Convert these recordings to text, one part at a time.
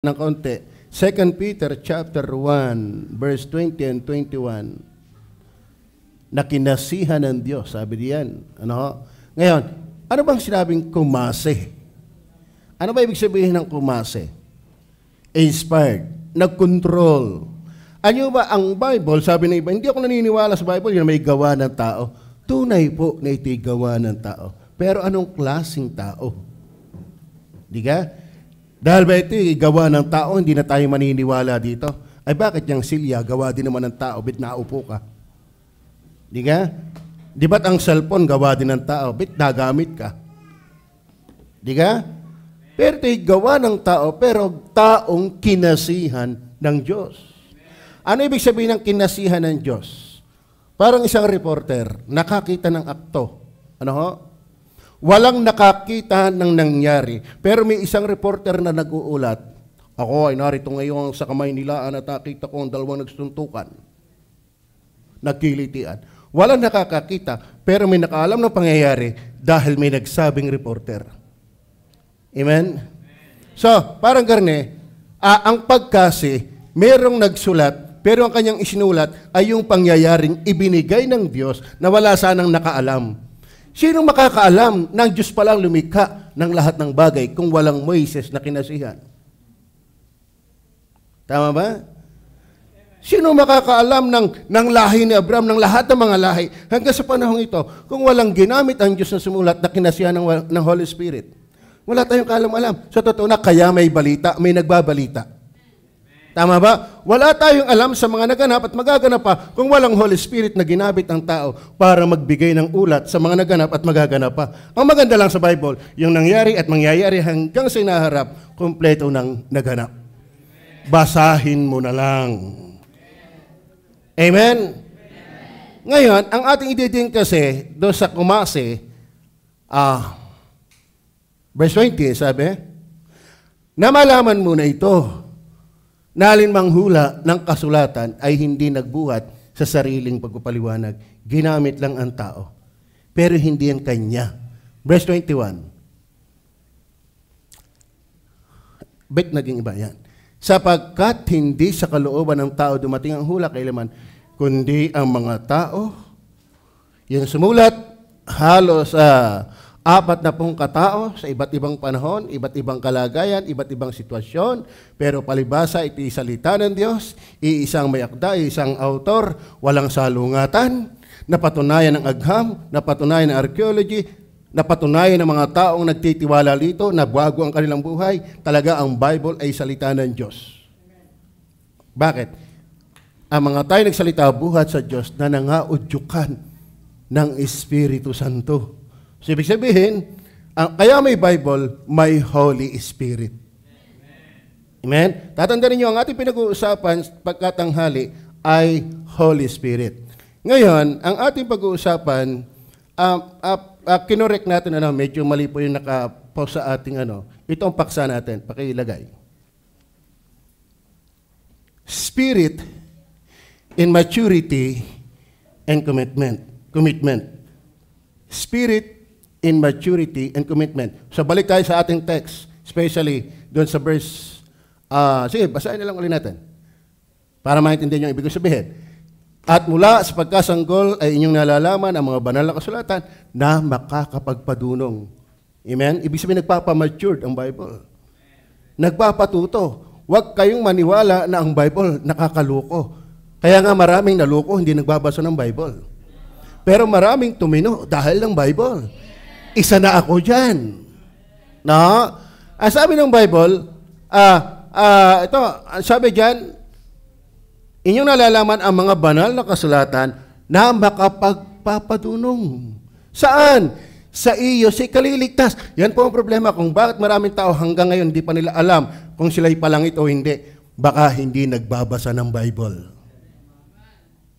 ng konti. 2 Peter chapter 1, verse 20 and 21. Na kinasihan ng Diyos, sabi diyan. Ano? Ngayon, ano bang sinabing kumase? Ano ba ibig sabihin ng kumase? Inspired, nag-control. Ano ba ang Bible, sabi ng iba, hindi ako naniniwala sa Bible, yun may gawa ng tao. Tunay po na ito'y gawa ng tao. Pero anong klaseng tao? Di ka? Dahil ba ito'y gawa ng tao, hindi na tayo maniniwala dito. Ay bakit yung silya, gawa din naman ng tao, bit naupo ka? Di ka? Di ba't ang cellphone, gawa din ng tao, bit nagamit ka? Di ka? Pero ito'y gawa ng tao, pero taong kinasihan ng Diyos. Ano ibig sabihin ng kinasihan ng Diyos? Parang isang reporter, nakakita ng akto. Ano ho? Walang nakakita ng nangyari. Pero may isang reporter na nag-uulat. Ako ay narito ngayon sa kamay nila at nakita ko ang dalawang nagsuntukan. Nagkilitian. Walang nakakakita, pero may nakaalam ng pangyayari dahil may nagsabing reporter. Amen? So, parang garne, ang pagkasi, merong nagsulat, pero ang kanyang isinulat ay yung pangyayaring ibinigay ng Diyos na wala sanang nakaalam. Sinong makakaalam ng Diyos palang lumikha ng lahat ng bagay kung walang Moises na kinasihan? Tama ba? Sino makakaalam ng lahi ni Abraham, ng lahat ng mga lahi, hanggang sa panahong ito, kung walang ginamit ang Diyos na sumulat na kinasihan ng Holy Spirit? Wala tayong kaalam-alam. Sa totoo na, kaya may balita, may nagbabalita. Tama ba? Wala tayong alam sa mga naganap at magaganap pa kung walang Holy Spirit na ginamit ang tao para magbigay ng ulat sa mga naganap at magaganap pa. Ang maganda lang sa Bible, yung nangyari at mangyayari hanggang sa inaharap, kumpleto ng naganap. Basahin mo na lang. Amen? Ngayon, ang ating ididing kasi doon sa kumase, verse 20, sabi, na malaman mo na ito, na alinmang hula ng kasulatan ay hindi nagbuhat sa sariling pagpapaliwanag. Ginamit lang ang tao. Pero hindi yan kanya. Verse 21. Bet naging iba yan. Sapagkat hindi sa kalooban ng tao dumating ang hula kailaman, kundi ang mga tao, yung sumulat, halos 40 katao sa iba't ibang panahon, iba't ibang kalagayan, iba't ibang sitwasyon, pero palibasa ito'y salita ng Diyos, iisang may akda, isang autor, walang salungatan, napatunayan ng agham, napatunayan ng archaeology, napatunayan ng mga taong nagtitiwala dito, nabago ang kanilang buhay, talaga ang Bible ay salita ng Diyos. Bakit? Ang mga tayo nagsalita buhat sa Diyos na nangaudyukan ng Espiritu Santo. So, ibig sabihin, kaya may Bible, may Holy Spirit. Amen? Tatandaan niyo, ang ating pinag-uusapan pagkatanghali ay Holy Spirit. Ngayon, ang ating pag-uusapan, kinorek natin, medyo mali po yung nakapost sa ating, ito ang paksa natin, pakilagay. Spirit in maturity and commitment. Spirit in maturity and commitment. So balik tayo sa ating text, especially doon sa verse, sige, basahin na lang ulit natin para maintindihan yung ibig sabihin. At mula sa pagkasanggol ay inyong nalalaman ang mga banal na kasulatan na makakapagpadunong. Amen? Ibig sabihin, nagpapamatured ang Bible. Nagpapatuto. Huwag kayong maniwala na ang Bible nakakaloko. Kaya nga maraming naloko, hindi nagbabasa ng Bible. Pero maraming tumino dahil ng Bible. Isa na ako dyan. No? Ang sabi ng Bible, ito, sabi dyan, inyong nalalaman ang mga banal na kasulatan na makapagpapadunong. Saan? Sa iyo, si kaliligtas. Yan po ang problema kung bakit maraming tao hanggang ngayon hindi pa nila alam kung sila'y palangit o hindi. Baka hindi nagbabasa ng Bible.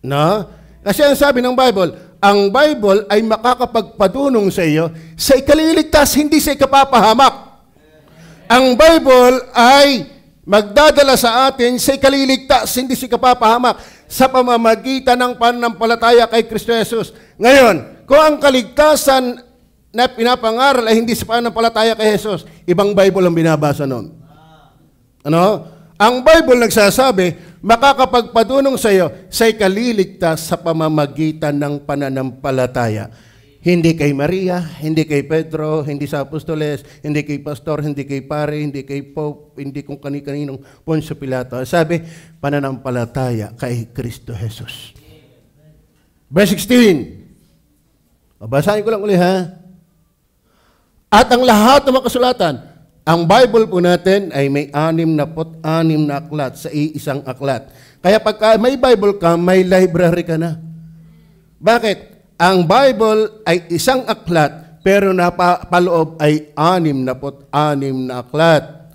No? Kasi ang sabi ng Bible, ang Bible ay makakapagpadunong sa iyo sa ikaliligtas, hindi sa ikapapahamak. Ang Bible ay magdadala sa atin sa ikaliligtas, hindi sa ikapapahamak, sa pamamagitan ng pananampalataya kay Kristo Jesus. Ngayon, kung ang kaligtasan na pinapangaral ay hindi sa pananampalataya kay Jesus, ibang Bible ang binabasa noon. Ano? Ang Bible nagsasabi, makakapagpadunong sa iyo sa'y kaliligtas sa pamamagitan ng pananampalataya. Hindi kay Maria, hindi kay Pedro, hindi sa apostoles, hindi kay pastor, hindi kay pare, hindi kay pope, hindi kung kani-kaninong Poncio Pilato. Sabi, pananampalataya kay Kristo Jesus. Verse 16. Babasahin ko lang uli ha. At ang lahat ng mga kasulatan, ang Bible po natin ay may 66 na aklat sa iisang aklat. Kaya pagka may Bible ka, may library ka na. Bakit? Ang Bible ay isang aklat, pero napaloob ay 66 na aklat.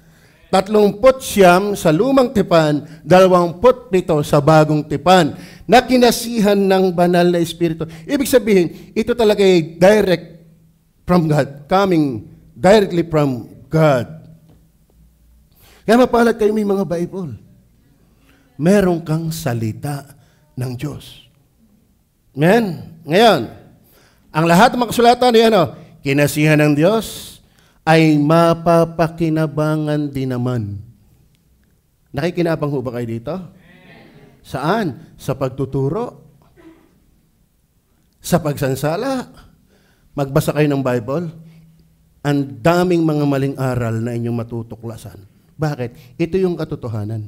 39 sa lumang tipan, 27 sa bagong tipan, na kinasihan ng banal na Espiritu. Ibig sabihin, ito talaga ay direct from God, coming directly from God. Kaya mapalad kayo may mga Bible. Meron kang salita ng Diyos. Amen? Ngayon, ang lahat ng mga kasulatan ay kinasihan ng Diyos ay mapapakinabangan din naman. Nakikinabang ho ba kayo dito? Saan? Sa pagtuturo? Sa pagsansala? Magbasa kayo ng Bible? Ang daming mga maling aral na inyong matutuklasan. Bakit? Ito yung katotohanan.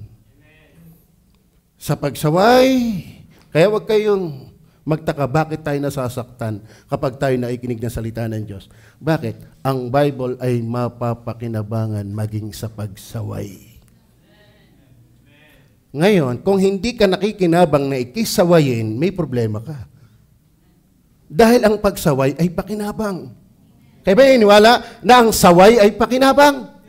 Sa pagsaway, kaya wag kayong magtaka bakit tayo nasasaktan kapag tayo naikinig ng salita ng Diyos. Bakit? Ang Bible ay mapapakinabangan maging sa pagsaway. Ngayon, kung hindi ka nakikinabang na ikisawayin, may problema ka. Dahil ang pagsaway ay pakinabang. Kaya ba iniwala na ang saway ay pakinabang?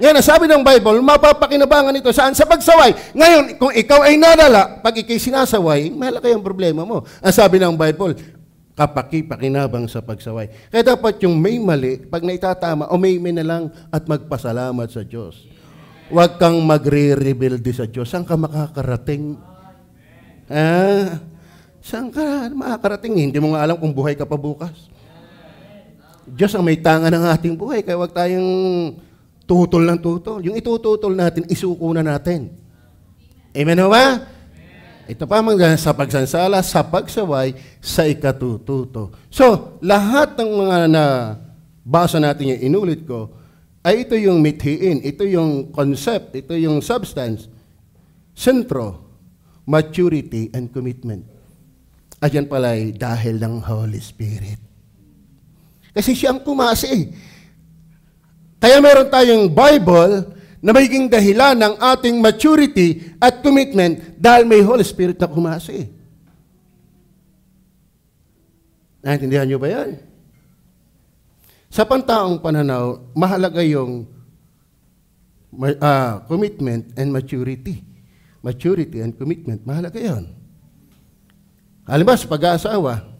Ngayon, sabi ng Bible, mapapakinabangan ito. Saan? Sa pagsaway. Ngayon, kung ikaw ay nadala, pag ikay sinasaway, malaki ang problema mo. Ang sabi ng Bible, pakinabang sa pagsaway. Kaya dapat yung may mali, pag naitatama, umaymin na lang at magpasalamat sa Diyos. Huwag kang magre-rebelde sa Diyos. Saan ka makakarating? Saan ka makakarating? Hindi mo nga alam kung buhay ka pa bukas. Diyos ang may tanga ng ating buhay, kaya huwag tayong tutol ng tutol. Yung itututol natin, isuko na natin. Amen o ba? Ito pa mga sa pagsansala, sa pagsaway, sa ikatututo. So, lahat ng mga nabasa natin yung inulit ko, ay ito yung mithiin, ito yung concept, ito yung substance, sentro, maturity, and commitment. At yan pala ay dahil ng Holy Spirit. Kasi siya ang pumasi. Kaya meron tayong Bible na magiging dahilan ng ating maturity at commitment dahil may Holy Spirit na pumasi. Naintindihan niyo ba yan? Sa pantaong pananaw, mahalaga yung commitment and maturity. Maturity and commitment, mahalaga yun. Halimbawa, sa pag-aasawa,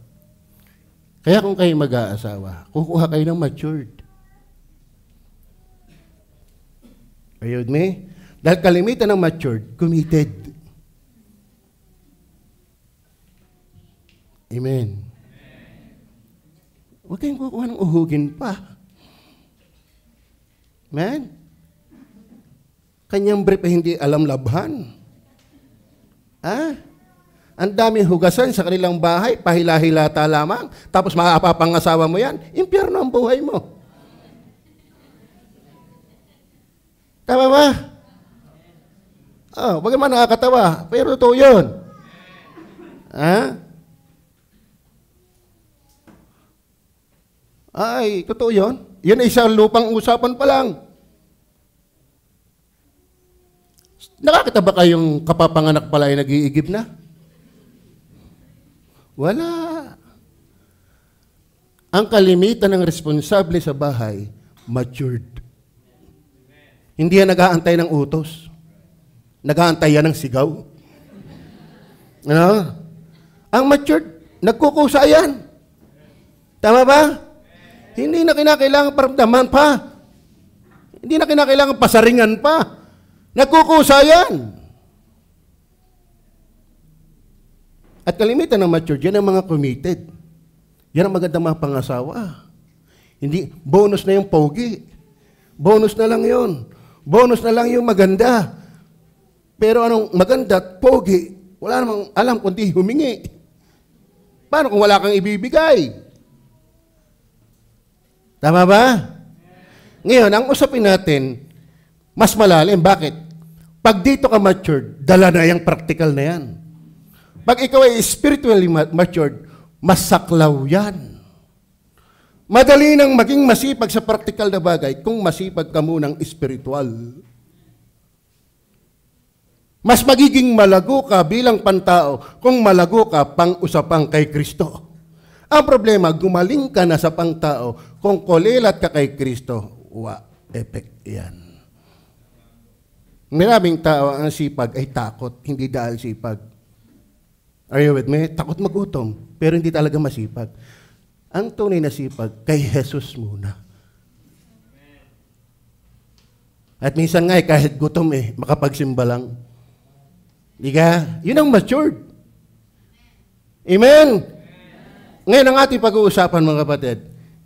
kaya kung kayo mag-aasawa, kukuha kayo ng matured. Are you with me? Dahil kalimitan ng matured, committed. Amen. Huwag kayong kukuha ng uhugin pa. Amen? Kanyang brief ay hindi alam labhan. Ang daming hugasan sa kanilang bahay, pahila-hilata lamang, tapos maapapangasawa mo yan, impyerno ang buhay mo. Tama ba? Wag naman nakakatawa, pero totoo yun. Ay, totoo yun. Yun ay isang lupang usapan pa lang. Nakakita ba kayong kapapanganak pala ay nag-iigib na? Wala. Ang kalimitan ng responsable sa bahay, matured. Hindi yan nag-aantay ng utos. Nag-aantay yan ng sigaw. Ang matured, nagkukusa yan. Tama ba? Hindi na kinakailangan paramdaman pa. Hindi na kinakailangan pasaringan pa. Nagkukusa yan. At kalimitan ng mature, yan ang mga committed. Yan ang magandang mga pangasawa. Hindi, bonus na yung pogi. Bonus na lang yon. Bonus na lang yung maganda. Pero anong maganda at pogi, wala namang alam kundi humingi. Paano kung wala kang ibibigay? Tama ba? Ngayon, ang usapin natin, mas malalim. Bakit? Pag dito ka matured, dala na yung practical na yan. Pag ikaw ay spiritually matured, masaklaw yan. Madali nang maging masipag sa practical na bagay kung masipag ka munang spiritual. Mas magiging malago ka bilang pantao kung malago ka pang-usapang kay Kristo. Ang problema, gumaling ka na sa pangtao kung kulilat ka kay Kristo, effect yan. Maraming tao ang sipag ay takot, hindi dahil sipag. Are you with me? Takot magutom, pero hindi talaga masipag. Ang tunay na sipag, kay Jesus muna. At minsan nga, kahit gutom makapagsimba lang. Diga? Yun ang matured. Amen? Ngayon ang ating pag-uusapan, mga kapatid,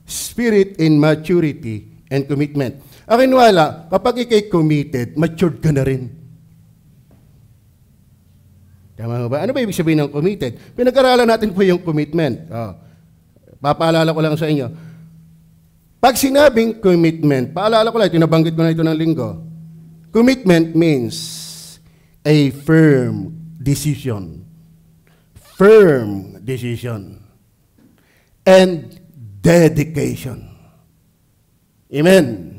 spirit in maturity and commitment. Akin wala, kapag ikay committed, matured ka na rin. Tama ba? Ano ba ibig sabihin ng committed? Pinag-aralan natin po yung commitment. Papaalala ko lang sa inyo. Pag sinabing commitment, paalala ko lang, tinabanggit ko na ito ng linggo. Commitment means a firm decision. Firm decision. And dedication. Amen.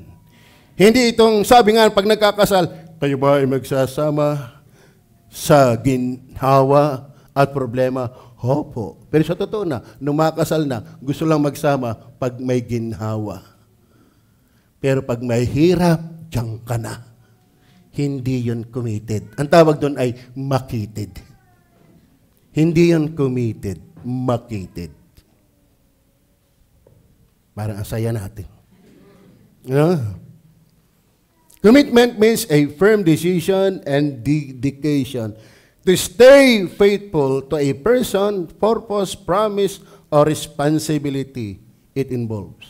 Hindi itong sabi nga pag nagkakasal, kayo ba ay magsasama sa ginhawa at problema? Opo. Pero sa totoo na, nung makasal na, gusto lang magsama pag may ginhawa. Pero pag may hirap, diyan ka na. Hindi yun committed. Ang tawag doon ay makited. Hindi yun committed, makited. Parang asaya natin. Commitment means a firm decision and dedication to stay faithful to a person, purpose, promise, or responsibility it involves.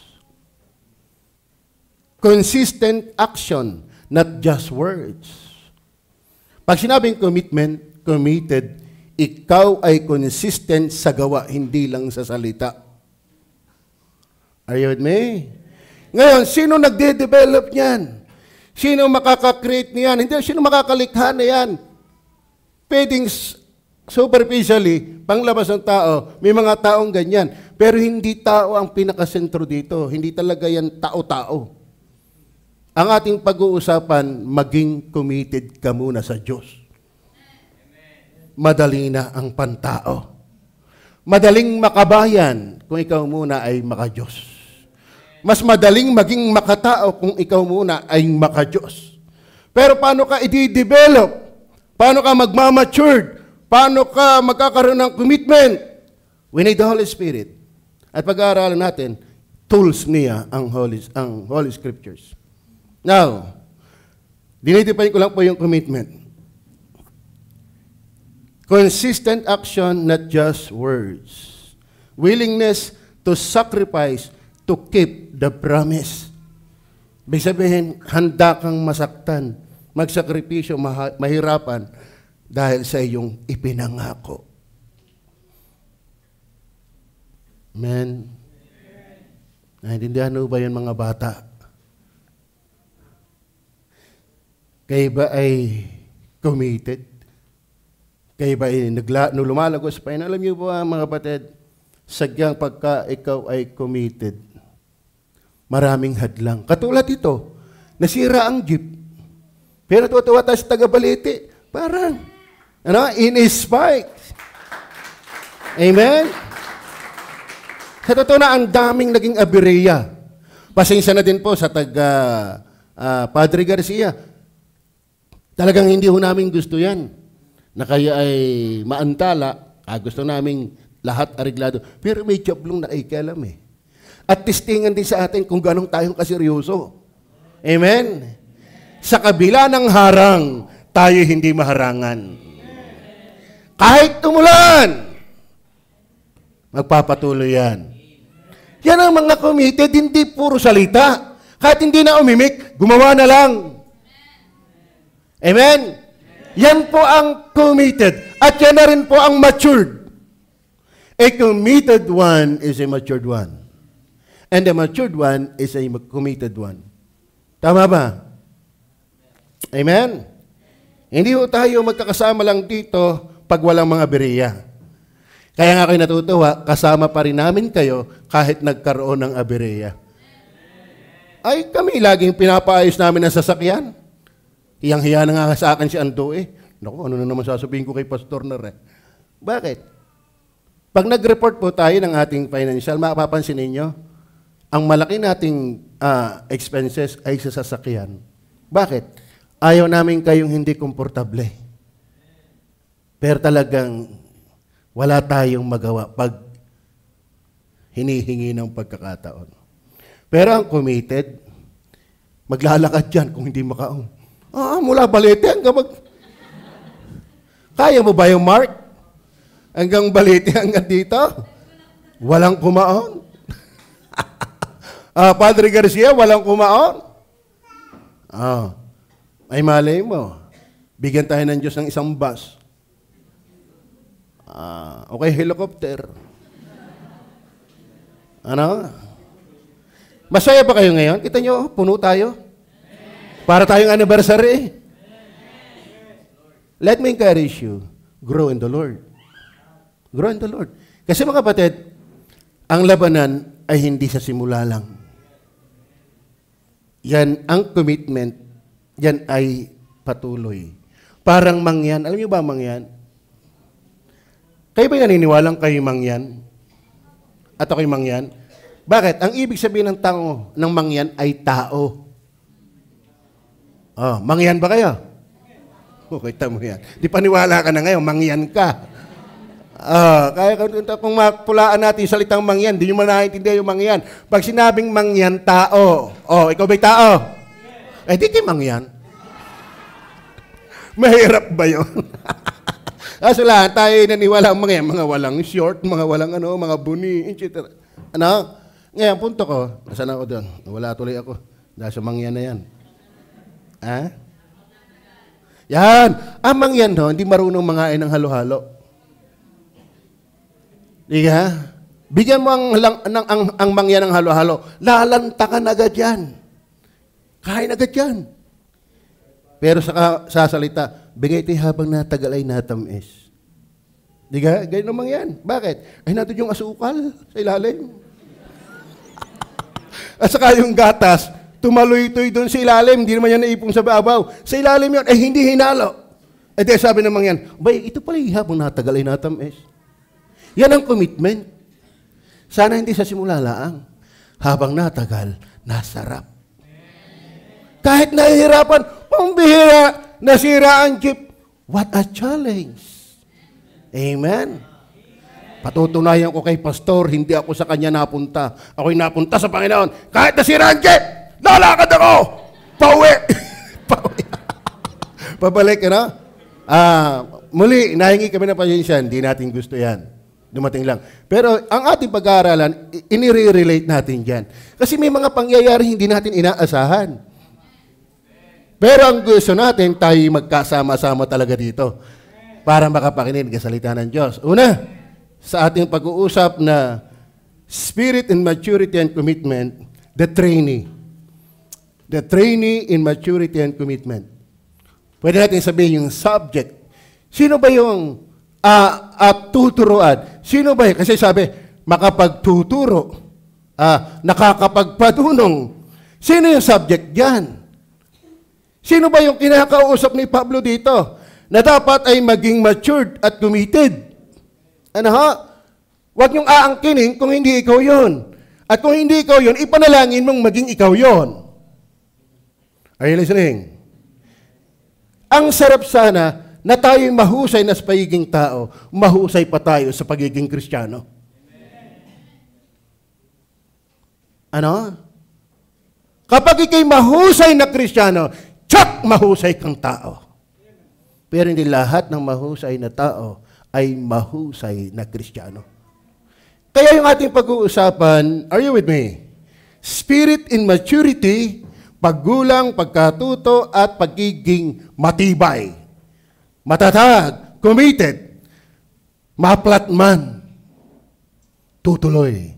Consistent action, not just words. Pag sinabing commitment, committed, ikaw ay consistent sa gawa, hindi lang sa salita. Are you with me? Ngayon, sino nagde-develop niyan? Sino makaka-create niyan? Hindi, sino makakalikha na yan? Pwedeng superficially, panglabas ng tao, may mga taong ganyan. Pero hindi tao ang pinakasentro dito. Hindi talaga yan tao-tao. Ang ating pag-uusapan, maging committed ka muna sa Diyos. Madali na ang pantao. Madaling makabayan kung ikaw muna ay maka-Diyos. Mas madaling maging makatao kung ikaw muna ay maka-Diyos. Pero paano ka i-develop? Paano ka magmamatured? Paano ka magkakaroon ng commitment? We need the Holy Spirit. At pag-aaralan natin, tools niya ang Holy Scriptures. Now, dinidefine ko lang po yung commitment. Consistent action, not just words. Willingness to sacrifice to keep the promise. Ibig sabihin, handa kang masaktan, magsakripisyo, mahirapan dahil sa iyong ipinangako. Amen. Naintindihan mo ba yun, mga bata? Kayo ba ay committed? Kayo ba ay lumalago sa pain? Alam niyo ba, mga batid, sagyang pagka ikaw ay committed, maraming hadlang. Katulad ito, nasira ang jeep. Pero tuwa tayo sa taga-Balete. Parang, in a spike. Amen? Sa totoo na, ang daming naging abireya. Pasensya na din po sa Padre Garcia. Talagang hindi ho namin gusto yan. Na kaya ay maantala, gusto namin lahat areglado. Pero may joblong nakikialam At testingan din sa atin kung ganong tayong kaseryoso. Amen? Sa kabila ng harang, tayo hindi maharangan. Kahit umulan, magpapatuloy yan. Yan ang mga committed, hindi puro salita. Kahit hindi na umimik, gumawa na lang. Amen? Yan po ang committed. At yan na rin po ang matured. A committed one is a matured one. And a matured one is a committed one. Tama ba? Amen? Hindi po tayo magkakasama lang dito pag walang mga beriya. Kaya nga kayo natutuwa, kasama pa rin namin kayo kahit nagkaroon ng abereya. Ay, kami laging pinapaayos namin ang sasakyan. Hiyang-hiya na nga sa akin si Ando eh. Naku, ano na naman sasabihin ko kay Pastor na rin. Bakit? Pag nag-report po tayo ng ating financial, mapapansin ninyo, ang malaki nating expenses ay sa sasakyan. Bakit? Ayaw namin kayong hindi komportable. Pero talagang wala tayong magawa pag hinihingi ng pagkakataon. Pero ang committed, maglalakad yan kung hindi makaon. Mula Balete hanggang Kaya mo ba yung Mark? Hanggang Balete hanggang dito? Walang kumaon. Padre Garcia, walang kumaon. Ay malay mo. Bigyan tayo ng Diyos ng isang bus. Okay, helicopter. Ano? Masaya ba kayo ngayon? Kita nyo, puno tayo. Para tayong anniversary. Let me encourage you, grow in the Lord. Grow in the Lord. Kasi mga kapatid, ang labanan ay hindi sa simula lang. Yan ang commitment, yan ay patuloy. Parang mangyan. Alam niyo ba mangyan? Kayo ba naniniwalang kayo mangyan? At ako'y mangyan? Bakit? Ang ibig sabihin ng tao ng mangyan ay tao. Mangyan ba kayo? Okay, tamo yan. Di paniwala ka na ngayon, mangyan ka. Kaya kung mapulaan natin yung salitang mangyan, di nyo manaintindihan yung mangyan. Pag sinabing mangyan, tao. Ikaw ba'y tao? Di kayo mangyan. Mahirap ba yun? Kaso lang, tayo naniwala ang mga walang short, mga walang mga buni, etc. Ngayon, punto ko, nasan ako doon? Wala tuloy ako. Dahil sa mangyan na yan. Yan. Ang mangyan, hindi marunong mangain ng halo-halo. Diga? Bigyan mo ang mangyan ng halo-halo. Lalantakan agad yan. Kain agad yan. Pero sa salita, bigay tayo habang natagal ay natamis. Diga? Ganyan naman yan. Bakit? Ay natin yung asukal sa ilalim. At saka yung gatas, tumaloy-toy doon sa ilalim. Hindi naman yan naipong sa babaw. Sa ilalim yun, hindi hinalo. Di sabi naman yan, ito pala yung habang natagal ay natamis. Yan ang commitment. Sana hindi sa simula laang. Habang natagal, nasarap. Kahit nahihirapan, pambihira, nasira ang jeep. What a challenge. Amen. Patutunayan ko kay Pastor, hindi ako sa kanya napunta. Ako'y napunta sa Panginoon. Kahit nasira ang jeep, lalakad ako! Pauwi! Pauwi. Pabalik ka na? Muli, nahingi kami ng pasensya. Hindi natin gusto yan. Dumating lang. Pero ang ating pag-aaralan, inire-relate natin dyan. Kasi may mga pangyayari hindi natin inaasahan. Pero ang gusto natin, tayo magkasama-sama talaga dito para makapakinig ng salita ng Diyos. Una, sa ating pag-uusap na Spirit in Maturity and Commitment, the trainee. The trainee in Maturity and Commitment. Pwede natin sabihin yung subject. Sino ba yung tuturuan? Sino ba yun? Kasi sabi, makapagtuturo, nakakapagpadunong. Sino yung subject dyan? Sino ba yung kinakausap ni Pablo dito? Na dapat ay maging matured at committed. Huwag niyong aangkinin kung hindi ikaw yun. At kung hindi ikaw yun, ipanalangin mong maging ikaw yun. Are you listening? Ang sarap sana na tayo'y mahusay na sa pagiging tao, mahusay pa tayo sa pagiging Kristiyano. Kapag ikay mahusay na Kristiyano, tsak, mahusay kang tao. Pero hindi lahat ng mahusay na tao ay mahusay na Kristiyano. Kaya yung ating pag-uusapan, are you with me? Spirit in maturity, paggulang, pagkatuto, at pagiging matibay. Matatag, committed, maplat man, tutuloy.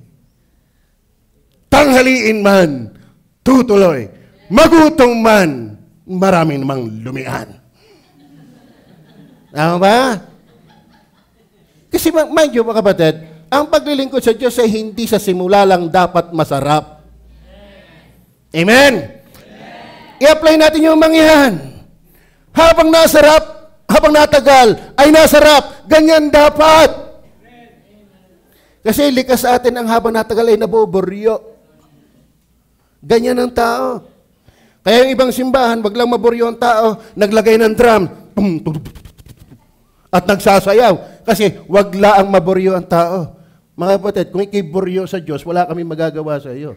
Tanghaliin man, tutuloy. Magutom man, maraming namang lumian. Tama ba? Kasi mind you, mga kapatid, ang paglilingkod sa Diyos ay hindi sa simula lang dapat masarap. Amen? I-apply natin yung mangyan. Habang nasarap, habang natagal, ay nasarap. Ganyan dapat. Kasi likas sa atin ang habang natagal ay naboboryo. Ganyan ang tao. Kaya yung ibang simbahan, wag lang maboryo ang tao, naglagay ng drum, at nagsasayaw. Kasi wag lang maboryo ang tao. Mga kapatid, kung ikiboryo sa Diyos, wala kami magagawa sa iyo.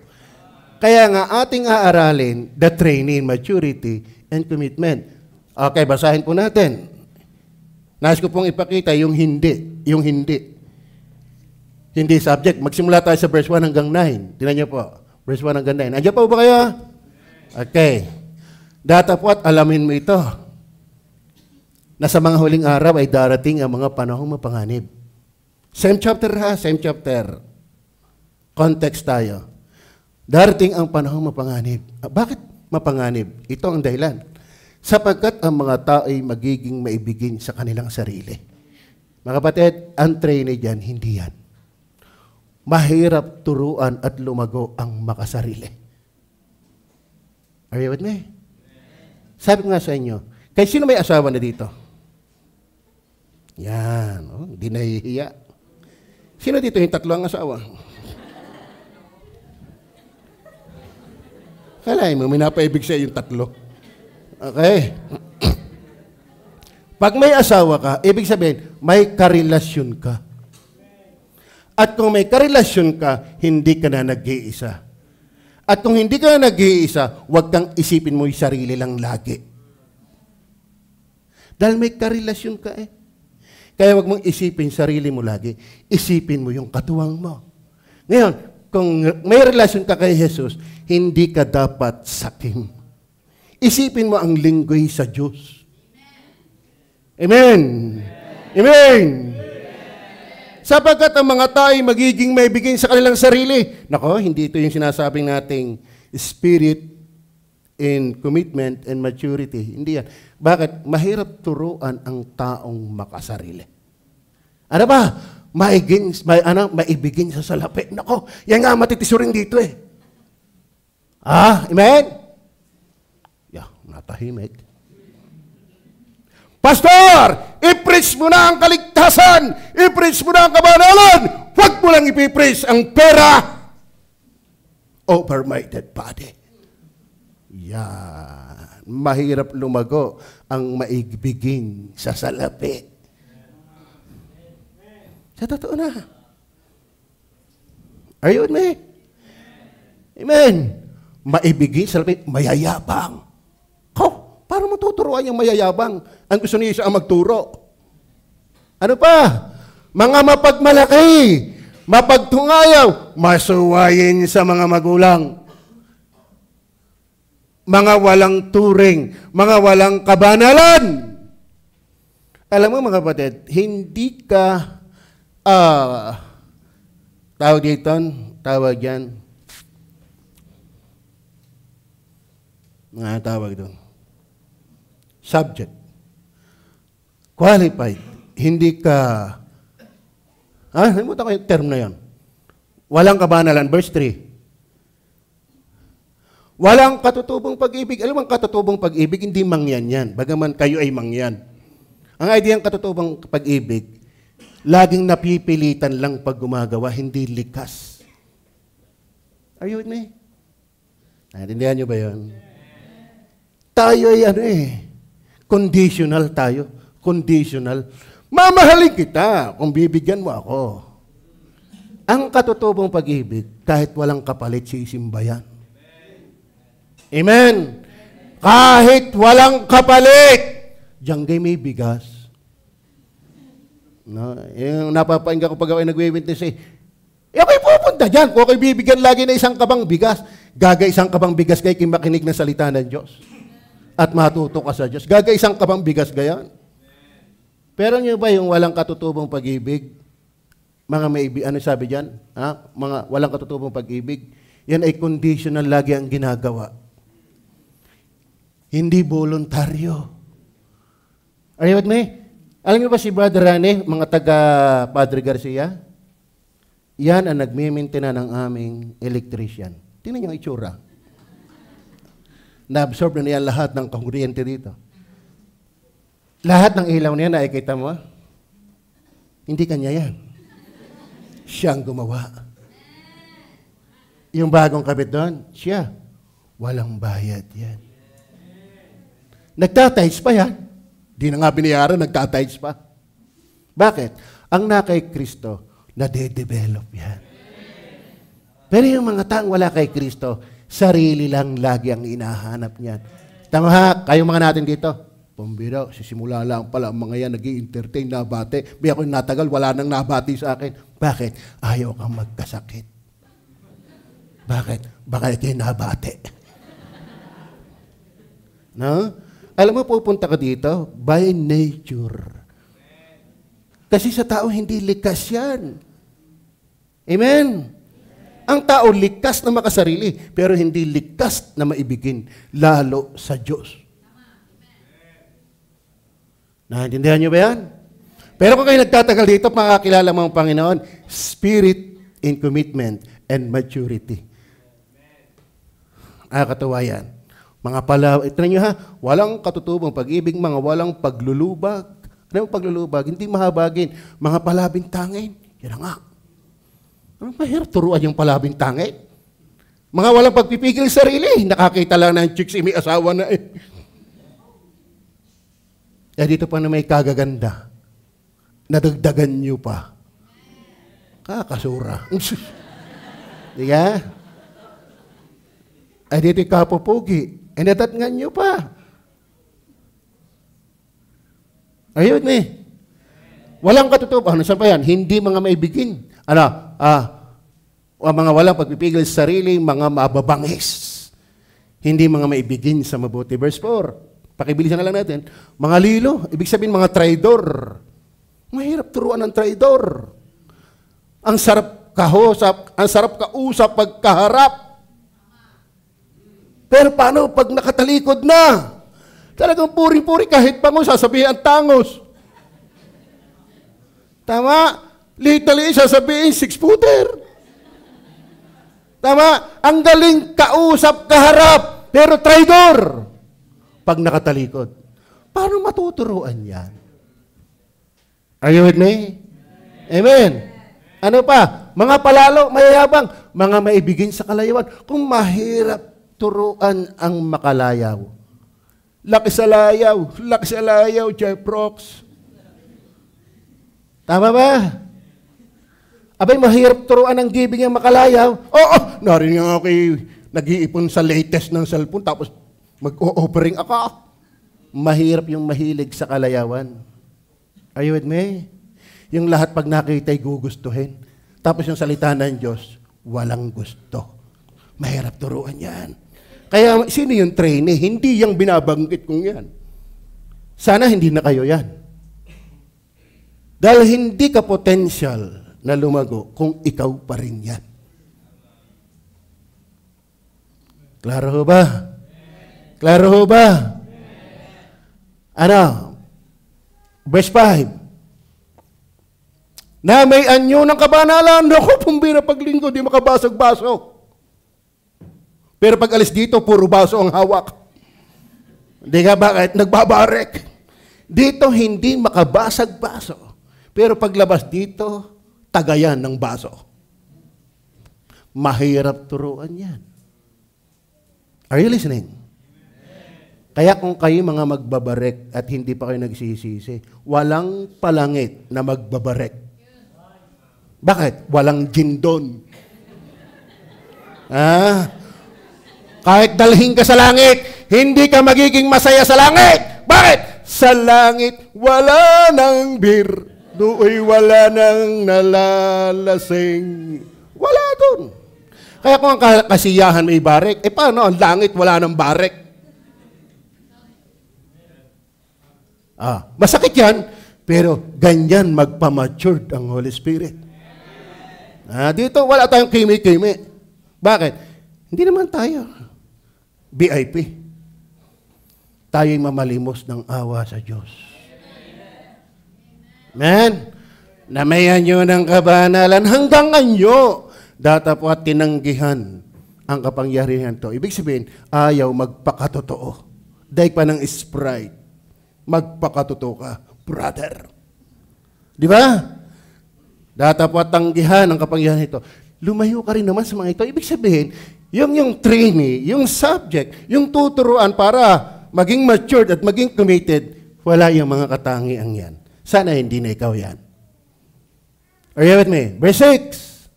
Kaya nga ating aaralin, the training, maturity, and commitment. Okay, basahin po natin. Nais ko pong ipakita yung hindi. Yung hindi. Hindi subject. Magsimula tayo sa verse 1 hanggang 9. Tingnan niyo po. Verse 1 hanggang 9. Andiyan pa ba kayo? Okay. Datapwat alamin mo ito, na sa mga huling araw ay darating ang mga panahong mapanganib. Same chapter ha, same chapter. Context tayo. Darating ang panahong mapanganib. Bakit mapanganib? Ito ang dahilan. Sapagkat ang mga tao ay magiging maibigin sa kanilang sarili. Mga kapatid, ang trainee dyan, hindi yan. Mahirap turuan at lumago ang makasarili. Are you with me? Sabi ko nga sa inyo, kahit sino may asawa na dito? Yan, hindi nahihiya. Sino dito yung tatlo ang asawa? Kalahin mo, minapaibig siya yung tatlo. Okay. Pag may asawa ka, ibig sabihin, may karelasyon ka. At kung may karelasyon ka, hindi ka na nag-iisa. At kung hindi ka na nag-iisa, huwag kang isipin mo yung sarili lang lagi. Dahil may karelasyon ka eh. Kaya huwag mong isipin sarili mo lagi. Isipin mo yung katuwang mo. Ngayon, kung may relasyon ka kay Jesus, hindi ka dapat sakim. Isipin mo ang linggoy sa Diyos. Amen. Amen. Sapagkat ang mga tayo magiging maibigin sa kanilang sarili. Nako, hindi ito yung sinasabing nating spirit in commitment and maturity. Hindi yan. Bakit? Mahirap turuan ang taong makasarili. Ano ba? Maibigin sa salapi. Nako, yan nga matitisurin dito eh. Amen? Yeah, natahimik. Pastor, i-preach mo na ang kaligtasan, i-preach mo na ang kabanalan, huwag mo lang i-preach ang pera over my dead body. Yan. Mahirap lumago ang maibigin sa salapi. Sa totoo na. Are you with me? Amen. Maibigin sa salapi, mayayabang. Para matuturuan yung mayayabang. Ang gusto niya isa ang magturo. Ano pa? Mga mapagmalaki, mapagtungayaw, masuwayin sa mga magulang. Mga walang turing, mga walang kabanalan. Alam mo mga kapatid, hindi ka, tawag yan, tawag doon. Subject. Qualified. Hindi ka, nalimutan ko yung term na yan. Walang kabanalan. Verse 3. Walang katutubong pag-ibig. Alam mo, ang katutubong pag-ibig, hindi mangyan yan. Bagaman kayo ay mangyan. Ang idea ng katutubong pag-ibig, laging napipilitan lang pag gumagawa, hindi likas. Are you with me? Naintindihan nyo ba yun? Tayo ay conditional tayo. Conditional. Mamahalin kita kung bibigyan mo ako. Ang katutubong pag-ibig, kahit walang kapalit, sisimba yan. Amen. Kahit walang kapalit, diyan may bigas. No? Yung napapainggan ko pag ako'y nag-witness ako'y pupunta dyan. Kung ako'y bibigyan lagi na isang kabang bigas, Gagaisang ka bang bigas kayo makinig ng salita ng Diyos? At matuto ka sa Diyos. Gagaisang ka bang bigas gayon? Pero nyo ba yung walang katutubong pag-ibig? Mga maibig, ano sabi dyan? Ha? Mga walang katutubong pag-ibig. Yan ay conditional lagi ang ginagawa. Hindi voluntaryo. Are you with me? Alam niyo ba si Brother Rane, mga taga Padre Garcia? Yan ang nagmimintina ng aming electrician. Tingnan niyo ang itsura. Na-absorb na niya lahat ng kuryente dito. Lahat ng ilaw niya, nakikita mo? Hindi kanya yan. Siyang gumawa. Yung bagong kabit doon, siya. Walang bayad yan. Nagtatides pa yan. Di na nga binayaran, nagtatides pa. Bakit? Ang na kay Kristo, nade-develop yan. Pero yung mga taong wala kay Kristo, sarili lang lagi ang inahanap niyan. Tama ha, kayong mga natin dito. Pambira, sisimula lang pala ang mga yan, nag-i-entertain, nabate. Biya ko natagal, wala nang nabati sa akin. Bakit? Ayaw kang magkasakit. Bakit? Baka kayo nabate. No? Alam mo, pupunta ka dito by nature. Kasi sa tao, hindi likas yan. Amen? Ang tao likas na makasarili, pero hindi likas na maibigin, lalo sa Diyos. Naintindihan niyo ba yan? Pero kung kayo nagtatagal dito, makakilala mo ang Panginoon, spirit in commitment and maturity. Katuwa yan. Mga ito nyo ha, walang katutubong pag-ibig, mga walang paglulubag. Ano yung paglulubag? Hindi mahabagin. Mga palabing tangin. Yan nga. Ano mahirap turuan yung palabing tangin? Mga walang pagpipigil sarili. Nakakita lang ng chicks, may asawa na eh. Dito pa na may kagaganda. Nadagdagan nyo pa. Kakasura. Di ka? Dito kapupugi. Nadatngan nyo pa. Ayun eh. Walang katutubong. Ano saan pa yan? Hindi mga maibigin. Mga walang pagpipigil sa sarili, mga mababangis. Hindi mga maibigin sa mabuti. Verse 4. Pakibilisan na lang natin. Mga lilo. Ibig sabihin mga traidor. Mahirap turuan ng traidor. Ang sarap kausap, ang sarap kausap pagkaharap. Pero paano pag nakatalikod na? Talagang puri-puri kahit pa mo sasabihin ang tangos. Tama? Literally sasabihin 6-footer. Tama? Ang galing kausap kaharap, pero traidor. Pag nakatalikod. Paano matuturuan yan? Are you with me? Amen. Ano pa? Mga palalo, mayayabang. Mga maibigin sa kalayuan. Kung mahirap turuan ang makalayaw. Laki sa layaw, Jeff Rocks. Tama ba? Abay, mahirap turuan ang giving ang makalayaw. Oo, narinig nga ako nag-iipon sa latest ng cellphone, tapos mag-o-offering ako. Mahirap yung mahilig sa kalayawan. Are you with me? Yung lahat pag nakita'y gugustuhin. Tapos yung salita ng Diyos, walang gusto. Mahirap turuan yan. Kaya sino yung trainee? Hindi yung binabanggit kong yan. Sana hindi na kayo yan. Dahil hindi ka potential na lumago kung ikaw pa rin yan. Klaro ho ba? Klaro ho ba? Ano? Verse 5. Na may anyo ng kabanalan. Naku, pumbira paglinggo, di makabasag-basok. Pero pag alis dito, puro baso ang hawak. Hindi ka bakit? Nagbabarek. Dito, hindi makabasag-baso. Pero paglabas dito, tagayan ng baso. Mahirap turuan yan. Are you listening? Kaya kung kayo mga magbabarek at hindi pa kayo nagsisisi, walang palangit na magbabarek. Bakit? Walang gin doon. Kahit dalhin ka sa langit, hindi ka magiging masaya sa langit. Bakit? Sa langit, wala nang beer. Do'y wala nang nalalasing. Wala doon. Kaya kung ang kasiyahan may barek, paano ang langit wala ng barek? Masakit yan, pero ganyan magpamatured ang Holy Spirit. Dito wala tayong kimi-kimi. Bakit? Hindi naman tayo VIP. Tayo'y mamalimos ng awa sa Diyos. Amen? Namayan nyo ng kabanalan hanggang anyo. Datapwat tinanggihan ang kapangyarihan to. Ibig sabihin, ayaw magpakatotoo. Dahil pa ng Sprite. Magpakatotoo ka, brother. Di ba? Datapwat tanggihan ang kapangyarihan ito. Lumayo ka rin naman sa mga ito. Ibig sabihin, yung trainee, yung subject, yung tuturuan para maging matured at maging committed, wala yung mga katangiang yan. Sana hindi na ikaw yan. Are you with me? Verse 6.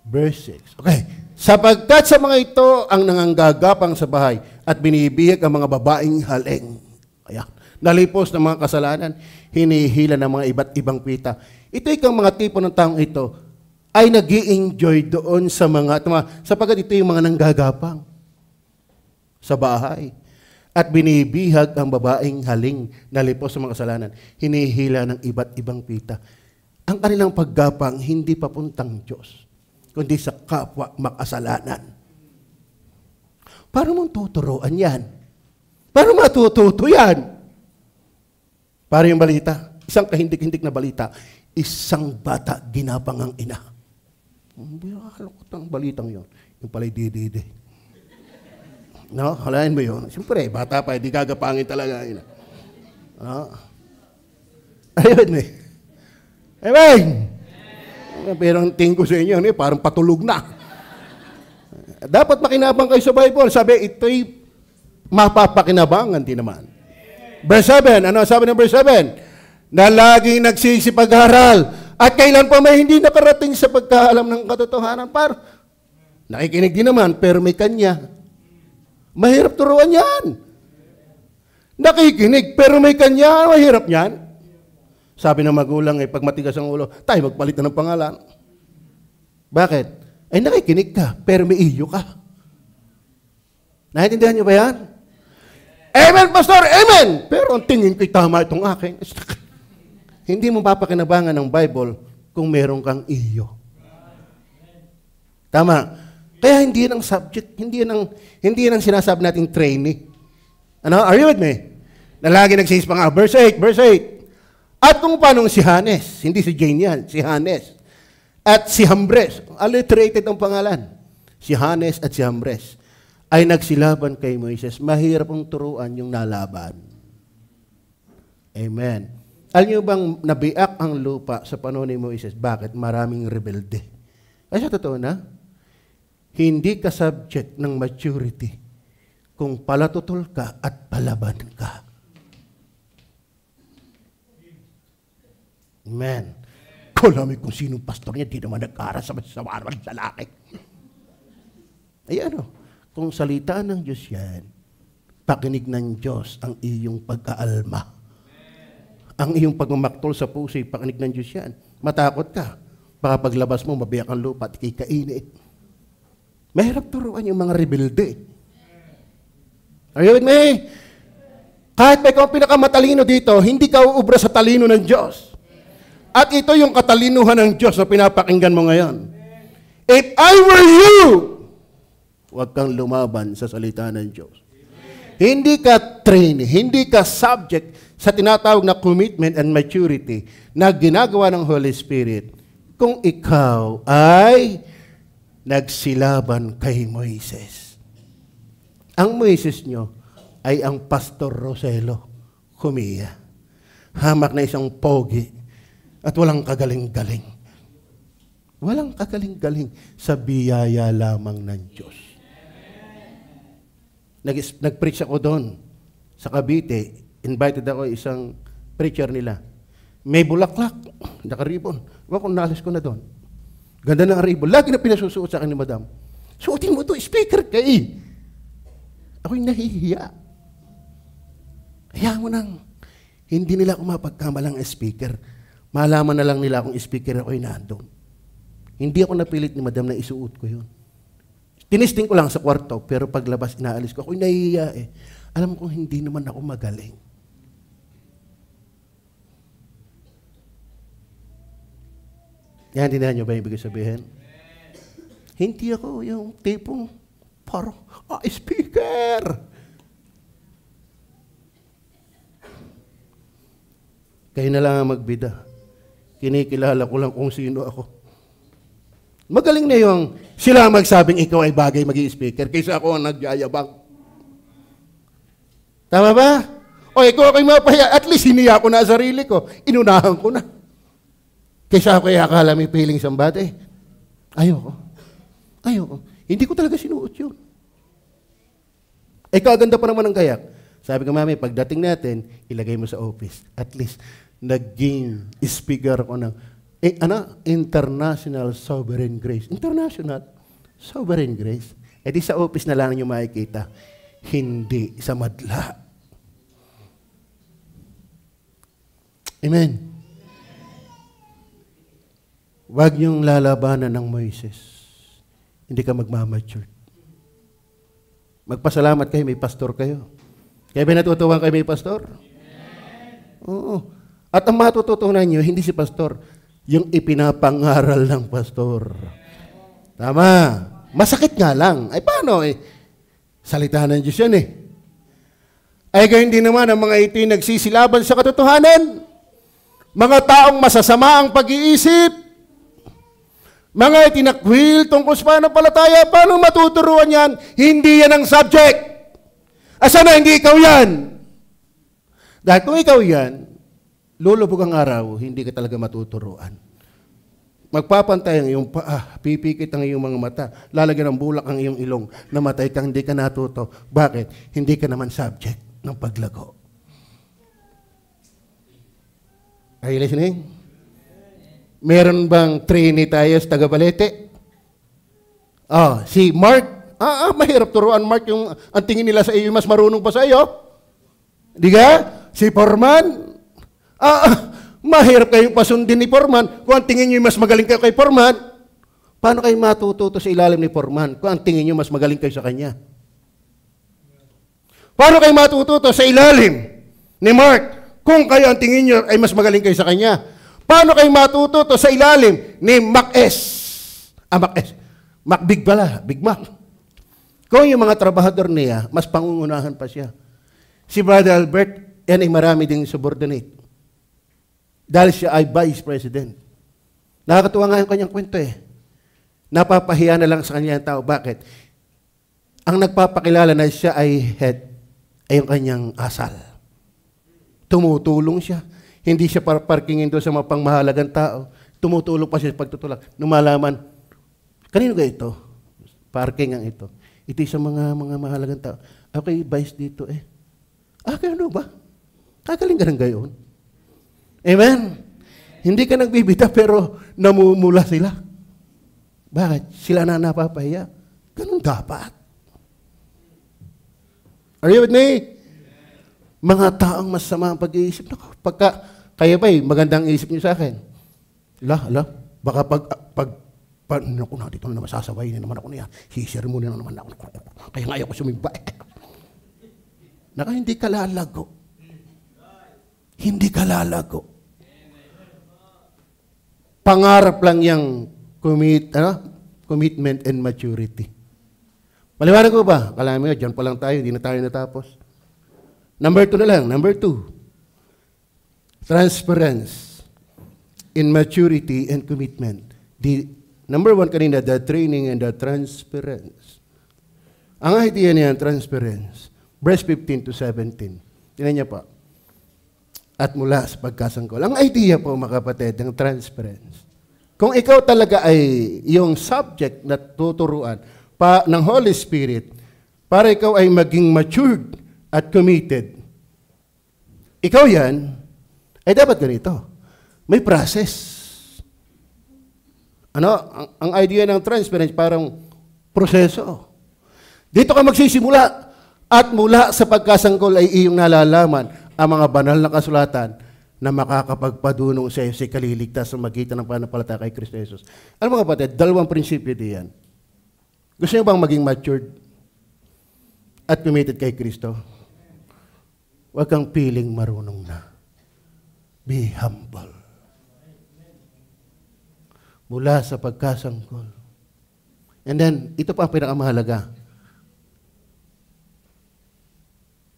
Verse 6. Okay. Sapagkat sa mga ito ang nanganggagapang sa bahay at binibihag ang mga babaeng haling. Ayan. Nalipos ng mga kasalanan, hinihila ng mga iba't ibang pita. Ito ikang mga tipo ng taong ito ay nag-i-enjoy doon sa mga, sapagkat ito yung mga nanggagapang sa bahay. At binibihag ang babaeng haling nalipos sa mga kasalanan, hinihila ng iba't ibang pita. Ang kanilang paggapang hindi papuntang Diyos, kundi sa kapwa makasalanan. Paano mong tuturuan yan? Paano matututo yan? Para yung balita, isang kahindik-hindik na balita, isang bata ginapang ang ina. Halukot ang balitang yon. Yung pala'y dididi. No? Halayan mo yun. Siyempre, bata pa, hindi gagapangin talaga. No? Ayun eh. Amen! Pero ang tingin ko sa inyo, parang patulog na. Dapat makinabang kayo sa Bible. Sabi, ito'y mapapakinabangan din naman. Verse 7, ano sabi ng verse 7? Na laging nagsisipag-aral at kailan pa may hindi nakarating sa pagkaalam ng katotohanan. Nakikinig din naman, pero may kanya. Mahirap turuan yan. Nakikinig, pero may kanya. Mahirap yan. Sabi ng magulang, pag matigas ang ulo, tayo magpalit na ng pangalan. Bakit? Nakikinig ka, pero may iyo ka. Naintindihan niyo ba yan? Amen, Pastor! Amen! Pero ang tingin ko'y tama itong akin. Hindi mo papakinabangan ng Bible kung meron kang iyo. Tama. Kaya hindi yan ang subject, hindi yan ang sinasabi nating trainee. Ano? Are you with me? Na lagi nagsisip pa nga. Verse 8. At kung paano si Hanes, hindi si Jane yan, si Hanes. At si Hambres, alliterated ang pangalan. Si Hanes at si Hambres ay nagsilaban kay Moises. Mahirap ang turuan yung nalaban. Amen. Alam niyo bang nabiak ang lupa sa panahon ni Moises? Bakit? Maraming rebelde. Ay sa totoo na, hindi ka subject ng maturity kung palatutol ka at palaban ka. Amen. Kalami kung sinong pastor niya, di naman nag-aral sa masawarang lalaki. Ay kung salita ng Diyos yan, pakinig ng Diyos ang iyong pag-aalma. Ang iyong pagmamaktol sa puso, pakinig ng Diyos yan. Matakot ka. Baka paglabas mo, mabiyak ang lupa at kikainit. Mahirap turuan yung mga rebelde. Are you with me? Kahit may ikaw pinakamatalino dito, hindi ka uubra sa talino ng Diyos. At ito yung katalinuhan ng Diyos na pinapakinggan mo ngayon. If I were you, huwag kang lumaban sa salita ng Diyos. Hindi ka trained, hindi ka subject sa tinatawag na commitment and maturity na ginagawa ng Holy Spirit kung ikaw ay nagsilaban kay Moises. Ang Moises nyo ay ang Pastor Roselo Humia. Hamak na isang pogi at walang kagaling-galing. Walang kagaling-galing sa biyaya lamang ng Diyos. Nag-preach ako doon sa Cavite. Invited ako isang preacher nila. May bulaklak, nakaribon. Ewan kung nalis ko na doon. Ganda ng ribon. Lagi na pinasusuot sa akin ni Madam. Suotin mo ito, speaker ka eh. Ako'y nahihiya. Kaya mo nang, hindi nila ako mapagkamalang speaker. Malaman na lang nila kung speaker ako'y nandun. Hindi ako napilit ni madam na isuot ko yun. Tinisting ko lang sa kwarto, pero paglabas, inaalis ko. Ako'y nahihiya eh. Alam ko, hindi naman ako magaling. Yan, tindahan nyo ba yung ibig sabihin? Hindi ako yung tipong parang, speaker! Kayo na lang ang magbida. Kinikilala ko lang kung sino ako. Magaling na yung sila magsabing ikaw ay bagay mag-i-speaker kaysa ako ang nagyayabang. Tama ba? O ikaw ako'y mapahiya. At least hiniya ko na sarili ko. Inunahan ko na. Kaysa ako ay akala may feeling somebody. Ayoko. Hindi ko talaga sinuot yun. Kaganda pa naman ang kayak. Sabi ko, mami, pagdating natin, ilagay mo sa office. At least, naging speaker ko ng International Sovereign Grace. International Sovereign Grace. Di sa office na lang nyo makikita. Hindi sa madla. Amen. Huwag niyong lalabanan ng Moises. Hindi ka magmamature. Magpasalamat kayo, may pastor kayo. Kaya ba natutuwang kayo may pastor? Oo. At ang matututunan nyo, hindi si pastor, yung ipinapangaral ng pastor. Tama. Masakit nga lang. Paano salita ng Diyos yan gayon din naman ang mga ito nagsisilaban sa katotohanan. Mga taong masasama ang pag-iisip. Mga itinakwil tungkol sa pananampalataya. Paano matuturuan yan? Hindi yan ang subject. Asa na hindi ikaw yan? Dahil kung ikaw yan, lulubog ang araw, hindi ka talaga matuturuan. Magpapantay ang iyong paa, pipikit ang iyong mga mata, lalagyan ng bulak ang iyong ilong, namatay kang hindi ka natuto. Bakit? Hindi ka naman subject ng paglago. Are you listening? Meron bang Trini tayo sa Tagabalete? Si Mark. Mahirap turuan, Mark, yung ang tingin nila sa iyo, mas marunong pa sa iyo. Di ka? Si Foreman. Mahirap kayong pasundin ni Foreman. Kung ang tingin nyo mas magaling kayo kay Foreman, paano kayo matututo sa ilalim ni Foreman kung ang tingin nyo mas magaling kayo sa kanya? Paano kayo matututo sa ilalim ni Mark kung kayo ang tingin nyo ay mas magaling kayo sa kanya? Paano kayo matututo sa ilalim ni Mac S? Mac Big pala, Big Mac. Kung yung mga trabahador niya, mas pangungunahan pa siya. Si Brother Albert, yan ay marami ding subordinate. Dahil siya ay vice president. Nakakatuwa nga yung kanyang kwento Napapahiya na lang sa kanya ang tao. Bakit? Ang nagpapakilala na siya ay head, ay yung kanyang asal. Tumutulong siya. Hindi siya parkingin doon sa mga pangmahalagang tao. Tumutulong pa siya sa pagtutulak. Numalaman, kanino ga ito? Parking ang ito. Ito sa mga mahalagang tao. Okay, vice dito ano ba? Kagaling ka ng gayon. Amen? Hindi ka nagbibita pero namumula sila. Bakit? Sila na napapahiya. Ganun dapat. Are you with me? Mga taong masama ang pag-iisip. Pagka, kaya ba magandang isip niyo sa akin? Baka naku na, dito na naman sasaway na naman ako niya. Hisir mo na naman ako. Kaya nga ayaw ko sumimba. Hindi ka lalago. Hindi ka lalago. Pangarap lang yung commitment and maturity. Maliwanag ko ba? Kala mo, dyan pa lang tayo, hindi na tayo natapos. Number 2 na lang. Number 2. Transparency in maturity and commitment. Number 1 kanina, the training and the transparency. Ang idea niya, transparency. Verse 15 to 17. Tingnan niya pa. At mula sa pagkasanggol. Ang idea po, mga kapatid, ng transparency. Kung ikaw talaga ay yung subject na tuturuan ng Holy Spirit, para ikaw ay maging matured at committed, ikaw yan, ay dapat ganito. May process. Ang idea ng transparency, parang proseso. Dito ka magsisimula at mula sa pagkasanggol ay iyong nalalaman ang mga banal na kasulatan na makakapagpadunong sa iyo sa kaliligtas sa magitan ng pananampalataya kay Kristo Jesus. Alam mo kapatid, dalawang prinsipyo diyan. Gusto niyo bang maging matured at committed kay Kristo? Huwag kang piling marunong na. Be humble. Mula sa pagkasangkol. And then, ito pa ang pinakamahalaga.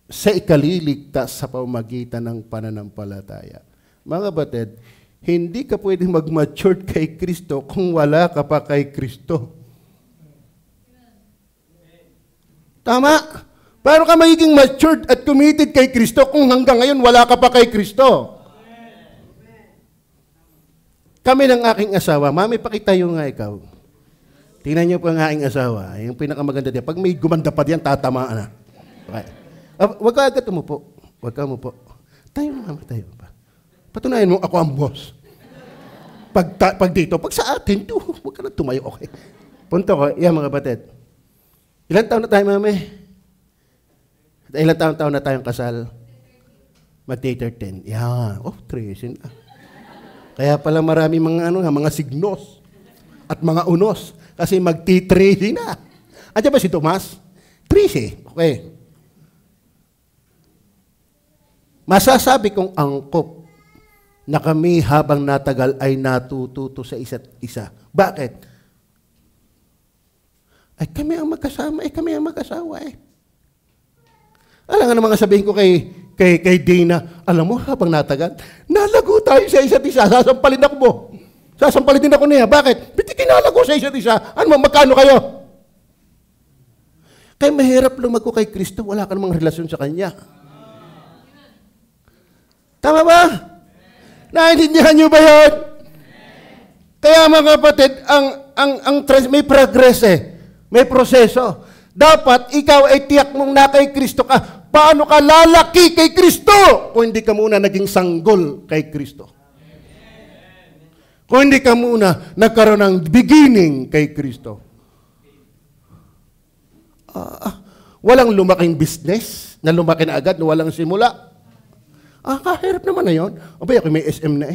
Sa ikaliligtas sa pamamagitan ng pananampalataya. Mga kapatid, hindi ka pwedeng mag-mature kay Kristo kung wala ka pa kay Kristo. Tama? Paano ka magiging matured at committed kay Kristo kung hanggang ngayon wala ka pa kay Kristo? Kami ng aking asawa, mami, pakitayo nga ikaw. Tingnan niyo po ang aking asawa. Yung pinakamaganda diyan. Pag may gumanda pa diyan, tatamaan na. Okay. Huwag ka agad umupo. Huwag ka umupo. Tayo na, tayo pa. Patunayan mo, ako ang boss. Pag dito, pag sa atin, huwag ka na tumayo, okay. Punto ko, yan mga batid. Ilan taon na tayo, mami? Ilan taon na tayong kasal? Mag-10. Yan. Oh, 13 na. Kaya pala marami mga signos at mga unos. Kasi mag-13 na. Andiyan ba si Tomas? 13. Okay. Masasabi kong angkop na kami habang natagal ay natututo sa isa't isa. Bakit? Ay kami ang magkasama, kami ang mag-asawa Alam nga naman sabihin ko kay Dina, alam mo, habang natagal, nalago tayo sa isa't isa, sasampalin ako mo. Sasampalin din ako niya. Bakit? Biti kinalago sa isa't isa. Ano, magkano kayo? Kaya mahirap lumago kay Kristo, wala ka namang relasyon sa Kanya. Tama ba? Naintindihan niyo ba yun? Kaya mga kapatid, may progress May proseso. Dapat ikaw ay tiyak mong na kay Kristo ka. Paano ka lalaki kay Kristo kung hindi ka muna naging sanggol kay Kristo? Kung hindi ka muna nagkaroon ng beginning kay Kristo. Walang lumaking business na lumaki na agad na walang simula. Kahirap naman na yun. Abay, ako may SM na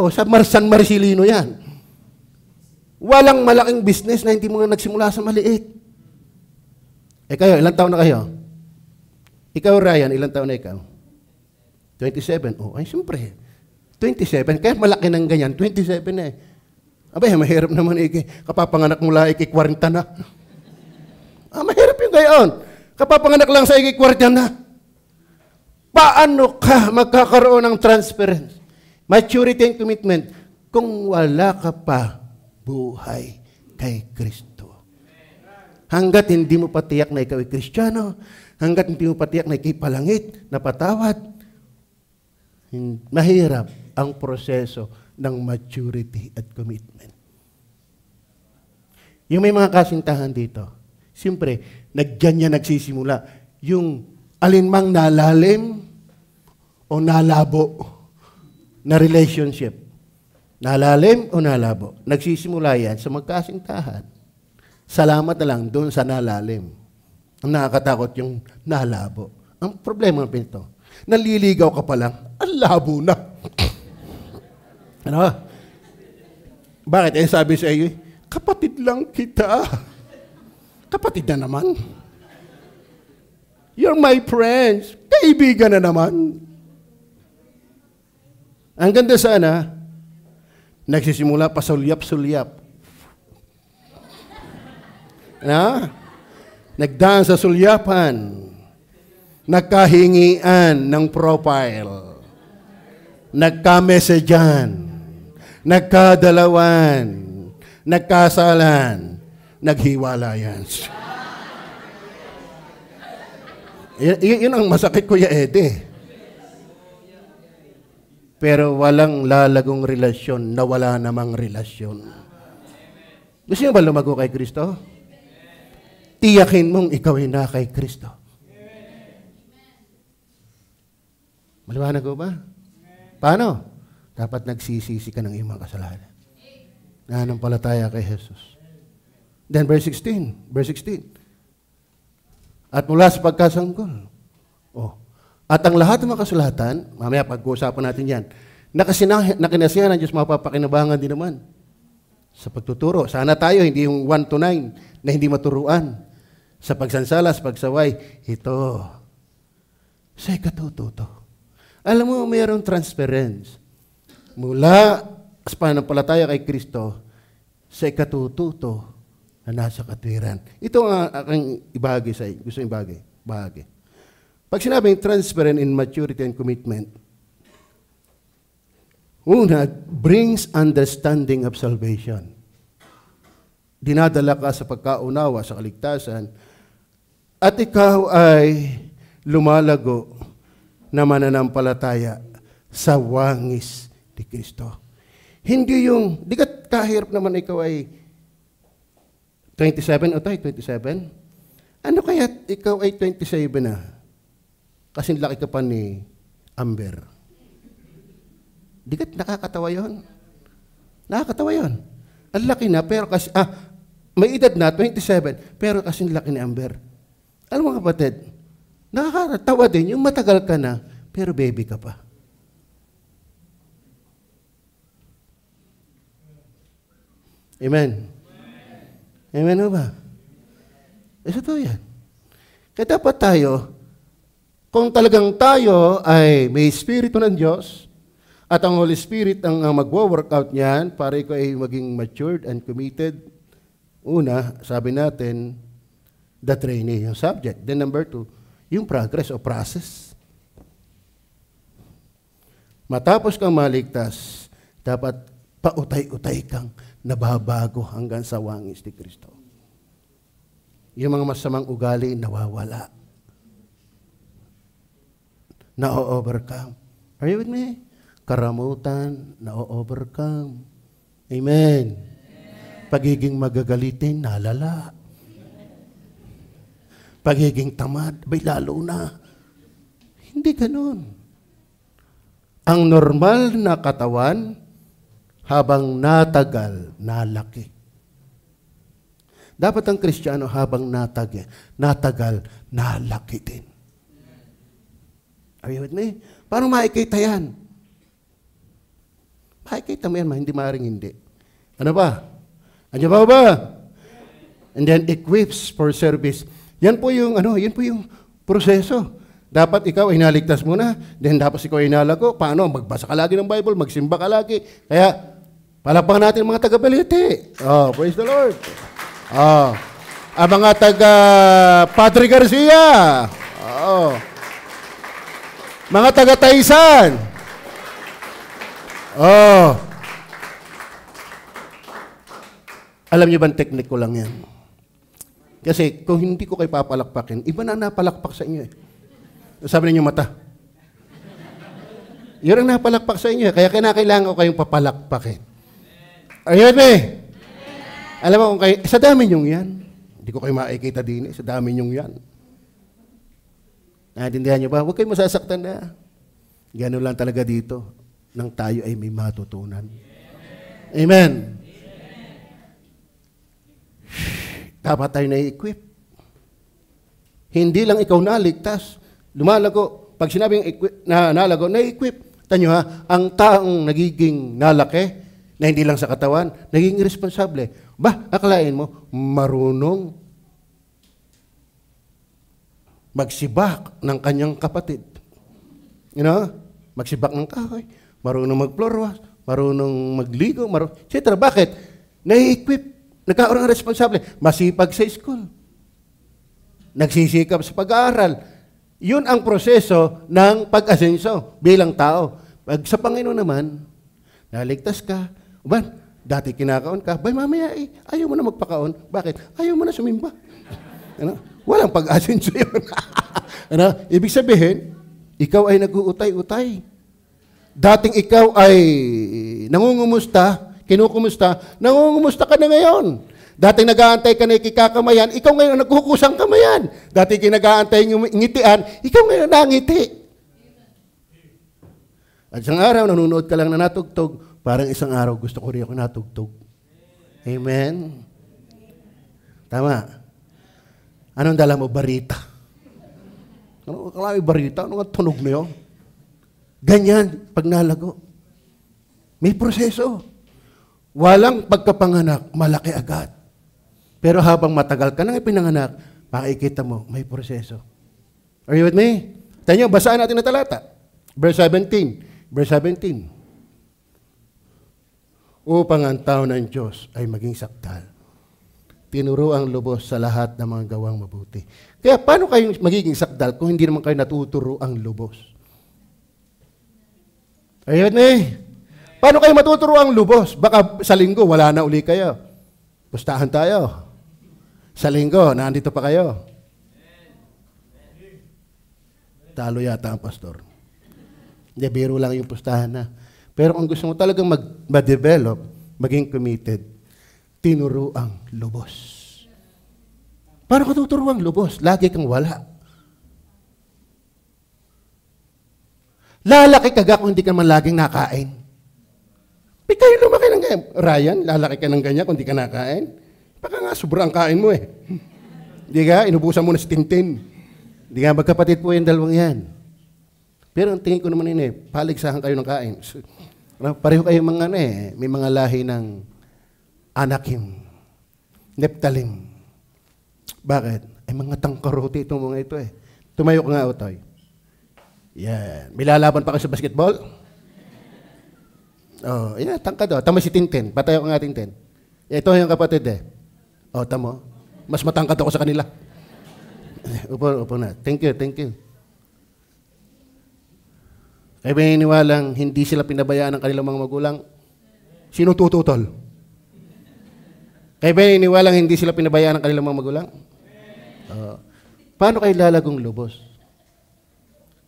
sa San Marcelino yan. Walang malaking business na hindi mo na nagsimula sa maliit. Kayo, ilang taon na kayo? Ikaw, Ryan, ilang taon na ikaw? 27. Ay, siyempre. 27. Kaya malaki ng ganyan. 27 na Abay, mahirap naman kapapanganak mula 40 na. Mahirap yung gayon. Kapapanganak lang sa 40 na. Paano ka magkakaroon ng transparency, maturity and commitment kung wala ka pa buhay kay Kristo? Hanggat hindi mo patiyak na ikaw ay Kristiyano, hanggat hindi mo patiyak na ikaw palangit, na patawad, mahirap ang proseso ng maturity at commitment. Yung may mga kasintahan dito, siyempre, nagdiyan niya nagsisimula. Yung alinmang nalalim o nalabo na relationship. Nalalim o nalabo. Nagsisimula yan sa magkasintahan. Salamat na lang doon sa nalalim. Ang nakakatakot yung nalabo. Ang problema ng pinto, naliligaw ka pa lang, ang labo na. Ano? Bakit? Sabi sa iyo, kapatid lang kita. Kapatid na naman. You're my friends. Kaibigan na naman. Ang ganda sana, nagsisimula pa sulyap-sulyap. Nagdaan sa sulyapan. Nagkahingian ng profile. Nagka-messagean. Nagkadalawan. Nagkasalan. Naghiwalayan. Yun ang masakit, Kuya Ede. Pero walang lalagong relasyon na wala namang relasyon. Gusto niyo ba lumago kay Kristo? Tiyakin mong ikaw ay na kay Kristo. Maliwanag ko ba? Paano? Dapat nagsisisi ka ng iyong mga kasalanan. Nananampalataya kay Jesus. Then verse 16. At mula sa pagkasanggol, At ang lahat ng mga kasulatan, mamaya pag-uusapan natin yan, nakinasihan ng Diyos, mapapakinabangan din naman sa pagtuturo. Sana tayo, hindi yung 1 to 9 na hindi maturuan. Sa pagsansala, sa pagsaway, ito, sa ikatututo. Alam mo, mayroong transference. Mula sa pananampalataya kay Kristo, sa ikatututo na nasa katwiran. Ito ang aking ibahagi sa iyo. Gusto yung bahagi. Pag sinabing transparent in maturity and commitment, una, brings understanding of salvation. Dinadala ka sa pagkaunawa sa kaligtasan at ikaw ay lumalago na mananampalataya sa wangis ni Kristo. Hindi yung, di ka kahirap naman ikaw ay 27 o tayo, 27? Ano kaya ikaw ay 27 na? Kasing laki ka pa ni Amber. Di ka nakakatawa yun? Nakakatawa yun. Ang laki na, pero kasi, may edad na, 27, pero kasing laki ni Amber. Alam mo kapatid, nakakatawa din yung matagal ka na, pero baby ka pa. Amen. Amen o ba? Ito yan. Kaya dapat tayo, kung talagang tayo ay may Espiritu ng Diyos, at ang Holy Spirit ang magwo-workout niyan para ikaw ay maging matured and committed, una, sabi natin, the training, yung subject. Then number 2, yung progress o process. Matapos kang maligtas, dapat pautay-utay kang nababago hanggang sa wangis ni Kristo. Yung mga masamang ugali, nawawala. Na-overcome. Are you with me? Karamutan, na-overcome. Amen. Pagiging magagalitin, nalala. Pagiging tamad, bay lalo na. Hindi ganun. Ang normal na katawan, habang natagal, nalaki. Dapat ang Kristiyano habang natagal, nalaki din. Are you with me? Paano makikita yan? Makikita mo yan, hindi maaaring hindi. Ano ba? Andiyan ba? And then equips for service. Yan po yung, yan po yung proseso. Dapat ikaw ay naligtas muna, then dapat ikaw ay nalago. Paano? Magbasa ka lagi ng Bible, magsimba ka lagi. Kaya, palakpakan natin mga taga-Balete. Oh, praise the Lord. Oh, ang mga taga-Padre Garcia. Oh. Mga taga-Taisan. Oh. Alam niyo ba, teknik ko lang yan. Kasi kung hindi ko kayo papalakpakin, iba na napalakpak sa inyo eh. Sabi ninyo mata. Yun ang napalakpak sa inyo. Kaya kinakailangan ko kayong papalakpakin. Ayun eh. Alam mo kung kayo, sa dami nyong yan. Hindi ko kayo makikita din eh. Sa dami nyong yan. Naintindihan nyo ba? Huwag kayong masasaktan na. Gano'n lang talaga dito. Nang tayo ay may matutunan. Amen. Dapat tayo na-equip. Hindi lang ikaw naligtas. Lumalago. Pag sinabing nalago, na-equip. Tanyo ha, ang taong nagiging nalaki, na hindi lang sa katawan, nagiging responsable. Ba, akalain mo, marunong magsibak ng kanyang kapatid. You know? Magsibak ng kahoy, marunong magplorwas, marunong magligo, etc. Bakit? Na-equip. Nagkaroon ng responsable. Masipag sa school. Nagsisikap sa pag-aaral. Yun ang proseso ng pag-asenso bilang tao. Pag sa Panginoon naman, naligtas ka. Uban, dati kinakaon ka. Bay, mamaya ayaw mo na magpakaon. Bakit? Ayaw mo na sumimba. Ano? Walang pag-asenso yun. Ano? Ibig sabihin, ikaw ay nag-uutay-utay. Dating ikaw ay nangungumusta, kinukumusta, nangungumusta ka na ngayon. Dating nag-aantay ka na ikikakamayan, ikaw ngayon naghukusang kamayan. Dating kinag-aantay yung ngitian, ikaw ngayon nangiti. At isang araw, nanonood ka lang na natugtog, parang isang araw gusto ko rin ako natugtog. Amen? Tama. Anong dala mo? Barita. Ano, kalami barita, ano nga tunog na yun? Ganyan, pag nalago. May proseso. Walang pagkapanganak, malaki agad. Pero habang matagal ka nang ipinanganak, makikita mo, may proseso. Are you with me? Tayo, basaan natin na talata. Verse 17. Verse 17. Upang ang tao ng Diyos ay maging sakdal. Tinuro ang lubos sa lahat ng mga gawang mabuti. Kaya paano kayo magiging sakdal kung hindi naman kayo natuturo ang lubos? Are you with me? Paano kayo matuturo ang lubos? Baka sa linggo, wala na uli kayo. Pustahan tayo. Sa linggo, nandito pa kayo. Talo yata ang pastor. Hindi, biro lang yung pustahan na. Pero kung gusto mo talagang ma-develop, maging committed, tinuro ang lubos. Paano ka tuturo ang lubos? Lagi kang wala. Lalaki ka kung hindi ka man laging nakain. Di kayo lumaki ng ganyan. Ryan, lalaki ka ng ganyan kung hindi ka nakain. Baka nga, sobrang kain mo eh. Di ka, inubusan mo na si Tintin. Di ka, magkapatid po yung dalawang yan. Pero ang tingin ko naman yun paligsahan kayo ng kain. Pareho kayo mga may mga lahi ng Anakim, Neptalim. Bakit? Ay mga tangkarote itong mga ito Tumayo ka nga, Otoy. Yan. May lalaban pa kayo sa basketball? Oh, yan, tangka daw. Tama si Tintin. Patayo ka nga, Tintin. Ito yung kapatid Oh, tamo. Mas matangkad ako sa kanila. Upo na. Thank you. Kaya may iniwalang hindi sila pinabayaan ng kanilang mga magulang? Sino tututol? Kaya may iniwalang hindi sila pinabayaan ng kanilang mga magulang? Paano kayo lalagong lubos?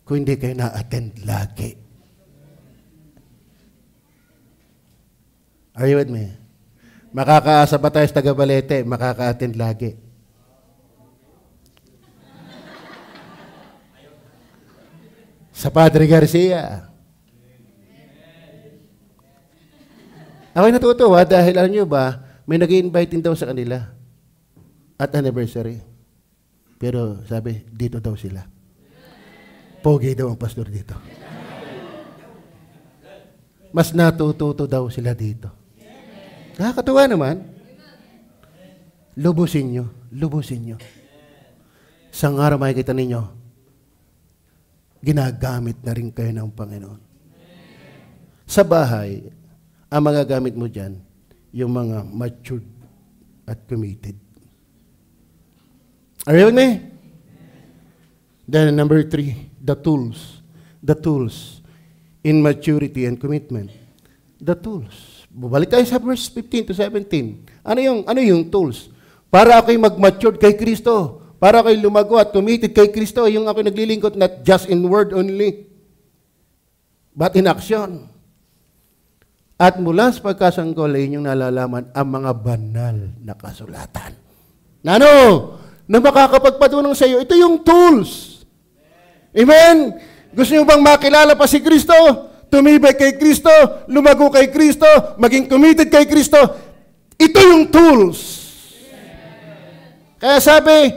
Kung hindi kayo na-attend lagi. Are you with me? Makakaasa pa tayo sa taga-Balete, makaka-attend lagi. Sa Padre Garcia. Ako'y natutuwa dahil alam nyo ba, may nag-i-invite din daw sa kanila at anniversary. Pero sabi, dito daw sila. Pogi daw ang pastor dito. Mas natututo daw sila dito. Nakakatuwa naman. Lubusin nyo. Sa araw makikita ninyo, ginagamit na rin kayo ng Panginoon. Sa bahay, ang magagamit mo dyan, yung mga matured at committed. Are you with me? Then number 3, the tools. The tools in maturity and commitment. The tools. Bumalik tayo sa verse 15 to 17. Ano yung tools? Para ako'y mag-matured kay Kristo. Para ako'y lumago at committed kay Kristo. Yung ako'y naglilingkod not just in word only, but in action. At mula sa pagkasanggol ay inyong nalalaman ang mga banal na kasulatan. Na na makakapagpatunong sa iyo. Ito yung tools. Amen? Gusto niyo bang makilala pa si Kristo? Tumibay kay Kristo, lumago kay Kristo, maging committed kay Kristo. Ito yung tools. Kaya sabi,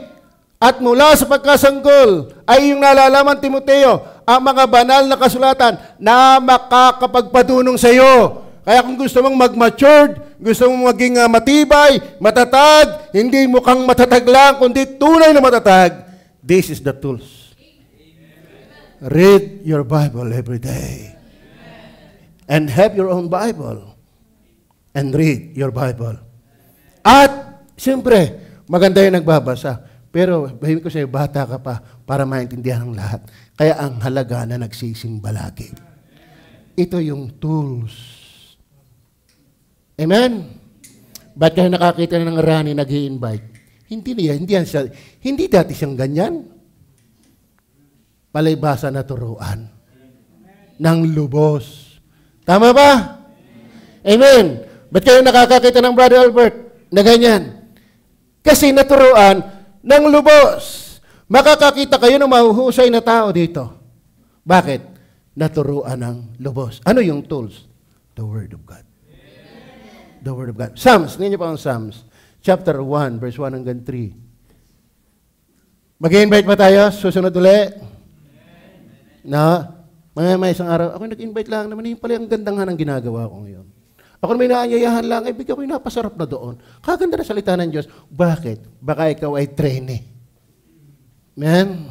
at mula sa pagkasanggol ay yung nalalaman, Timoteo, ang mga banal na kasulatan na makakapagpatunong sa iyo. Kaya kung gusto mong mag-matured, gusto mong maging matibay, matatag, hindi mukhang matatag lang, kundi tunay na matatag, this is the tools. Read your Bible every day. And have your own Bible. And read your Bible. At, siyempre, maganda yung nagbabasa. Pero, bahimik ko sa'yo, bata ka pa para maintindihan ng lahat. Kaya ang halaga na nagsisimba lagi. Ito yung tools. Amen? Ba't kayo nakakita na ng rani nag-i-invite? Hindi dati siyang ganyan. Palaybasa na turuan. Ng lubos. Tama ba? Amen. Ba't kayo nakakakita ng Brother Albert na ganyan? Kasi naturuan ng lubos. Makakakita kayo ng mahuhusay na tao dito. Bakit? Naturuan ng lubos. Ano yung tools? The Word of God. The Word of God. Psalms. Ngayon niyo pa ang Psalms. Chapter 1, verse 1 hanggang 3. Mag-i-invite pa tayo? Susunod ulit. Na, may isang araw, ako nag-invite lang naman, yung pala ang gandang ng ginagawa ko ngayon. Ako may naanyayahan lang, bigyan ko yung napasarap na doon. Kaganda na salita ng Diyos. Bakit? Baka ikaw ay trainee. Amen?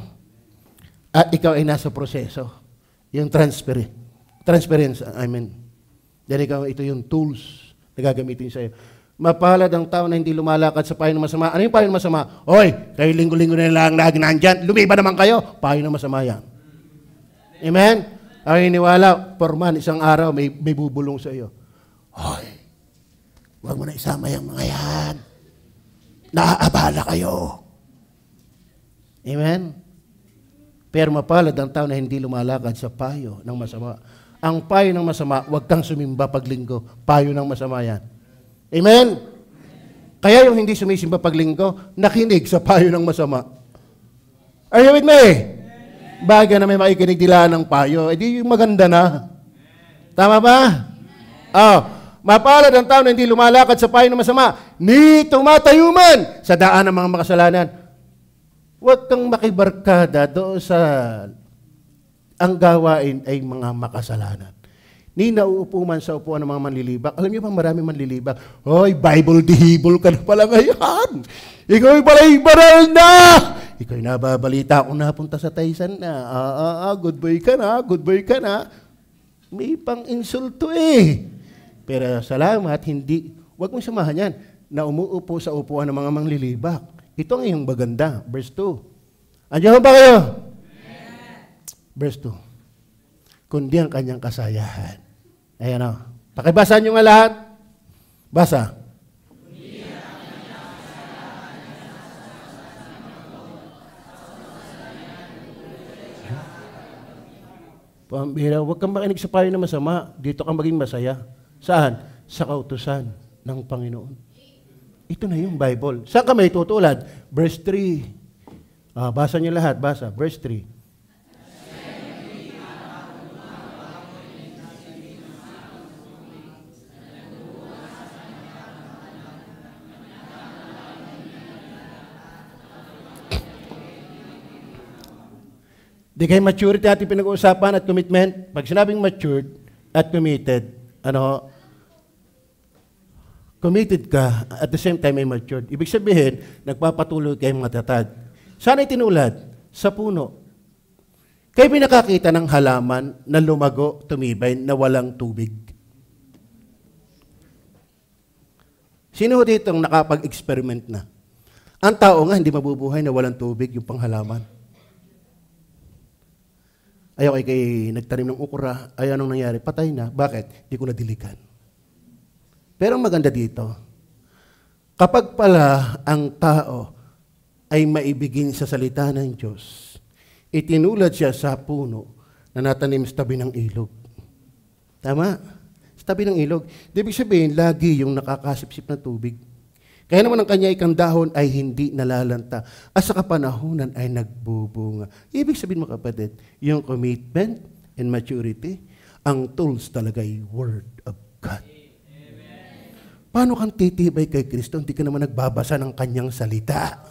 At ikaw ay nasa proseso. Yung transference, Then ito yung tools na gagamitin sa'yo. Mapalad ang tao na hindi lumalakad sa payo ng masama. Ano yung payo ng masama? Hoy, kayo linggo-linggo na lang lagi nandyan. Lumiba naman kayo. Payo ng masama yan. Amen? Ang iniwala, porman, isang araw, may bubulong sa iyo. Hoy, huwag mo na isama yung mga yan. Naaabala kayo. Amen? Pero mapalad ang tao na hindi lumalakad sa payo ng masama. Ang payo ng masama, huwag kang sumimba pag linggo. Payo ng masama yan. Amen? Kaya yung hindi sumisimba pag linggo, nakinig sa payo ng masama. Are you with me? Baga na may makikinig nila ng payo, edi yung maganda na. Tama ba? Mapalad ang tao na hindi lumalakad sa payo ng masama, ni tumatayo man sa daan ng mga makasalanan. Huwag kang makibarkada doon sa ang gawain ay mga makasalanan. Ni nauupo man sa upuan ng mga manlilibak. Alam niyo ba marami manlilibak? Hoy, Bible dihibol ka na pala ngayon. Ikaw ay pala ibaral na. Ikaw ay nababalita kung napunta sa Taysan na. Good boy ka na, good boy ka na. May pang-insulto eh. Pero salamat, hindi. Huwag mong samahan yan na umuupo sa upuan ng mga manlilibak. Ito ang iyong maganda. Verse 2. Andiyan ba kayo? Verse 2. Kundi ang kanyang kasayahan. Ayan o. Pakibasa nyo nga lahat. Basa. Pambira, huwag kang makinig sa payo na masama. Dito kang maging masaya. Saan? Sa kautusan ng Panginoon. Ito na yung Bible. Saan ka may tutulad? Verse 3. Basa nyo lahat. Basa. Verse 3. Di kayo maturity natin pinag-uusapan at commitment. Pag sinabing matured at committed, committed ka, at the same time ay matured. Ibig sabihin, nagpapatuloy kayong matatag. Saan ay tinulad? Sa puno. Kayo pinakakita ng halaman na lumago, tumibay, na walang tubig. Sino dito ang nakapag-experiment na? Ang tao nga, hindi mabubuhay na walang tubig, yung panghalaman. Ayaw kay nagtanim ng ukra, ayaw anong nangyari, patay na. Bakit? Hindi ko nadilikan. Pero ang maganda dito, kapag pala ang tao ay maibigin sa salita ng Diyos, itinulad siya sa puno na natanim sa tabi ng ilog. Tama? Sa tabi ng ilog. Ibig sabihin, lagi yung nakakasipsip ng tubig. Kaya naman ang kanya ikang dahon ay hindi nalalanta at sa kapanahunan ay nagbubunga. Ibig sabihin mga kapatid, yung commitment and maturity, ang tools talaga ay Word of God. Amen. Paano kang titibay kay Kristo? Hindi ka naman nagbabasa ng kanyang salita.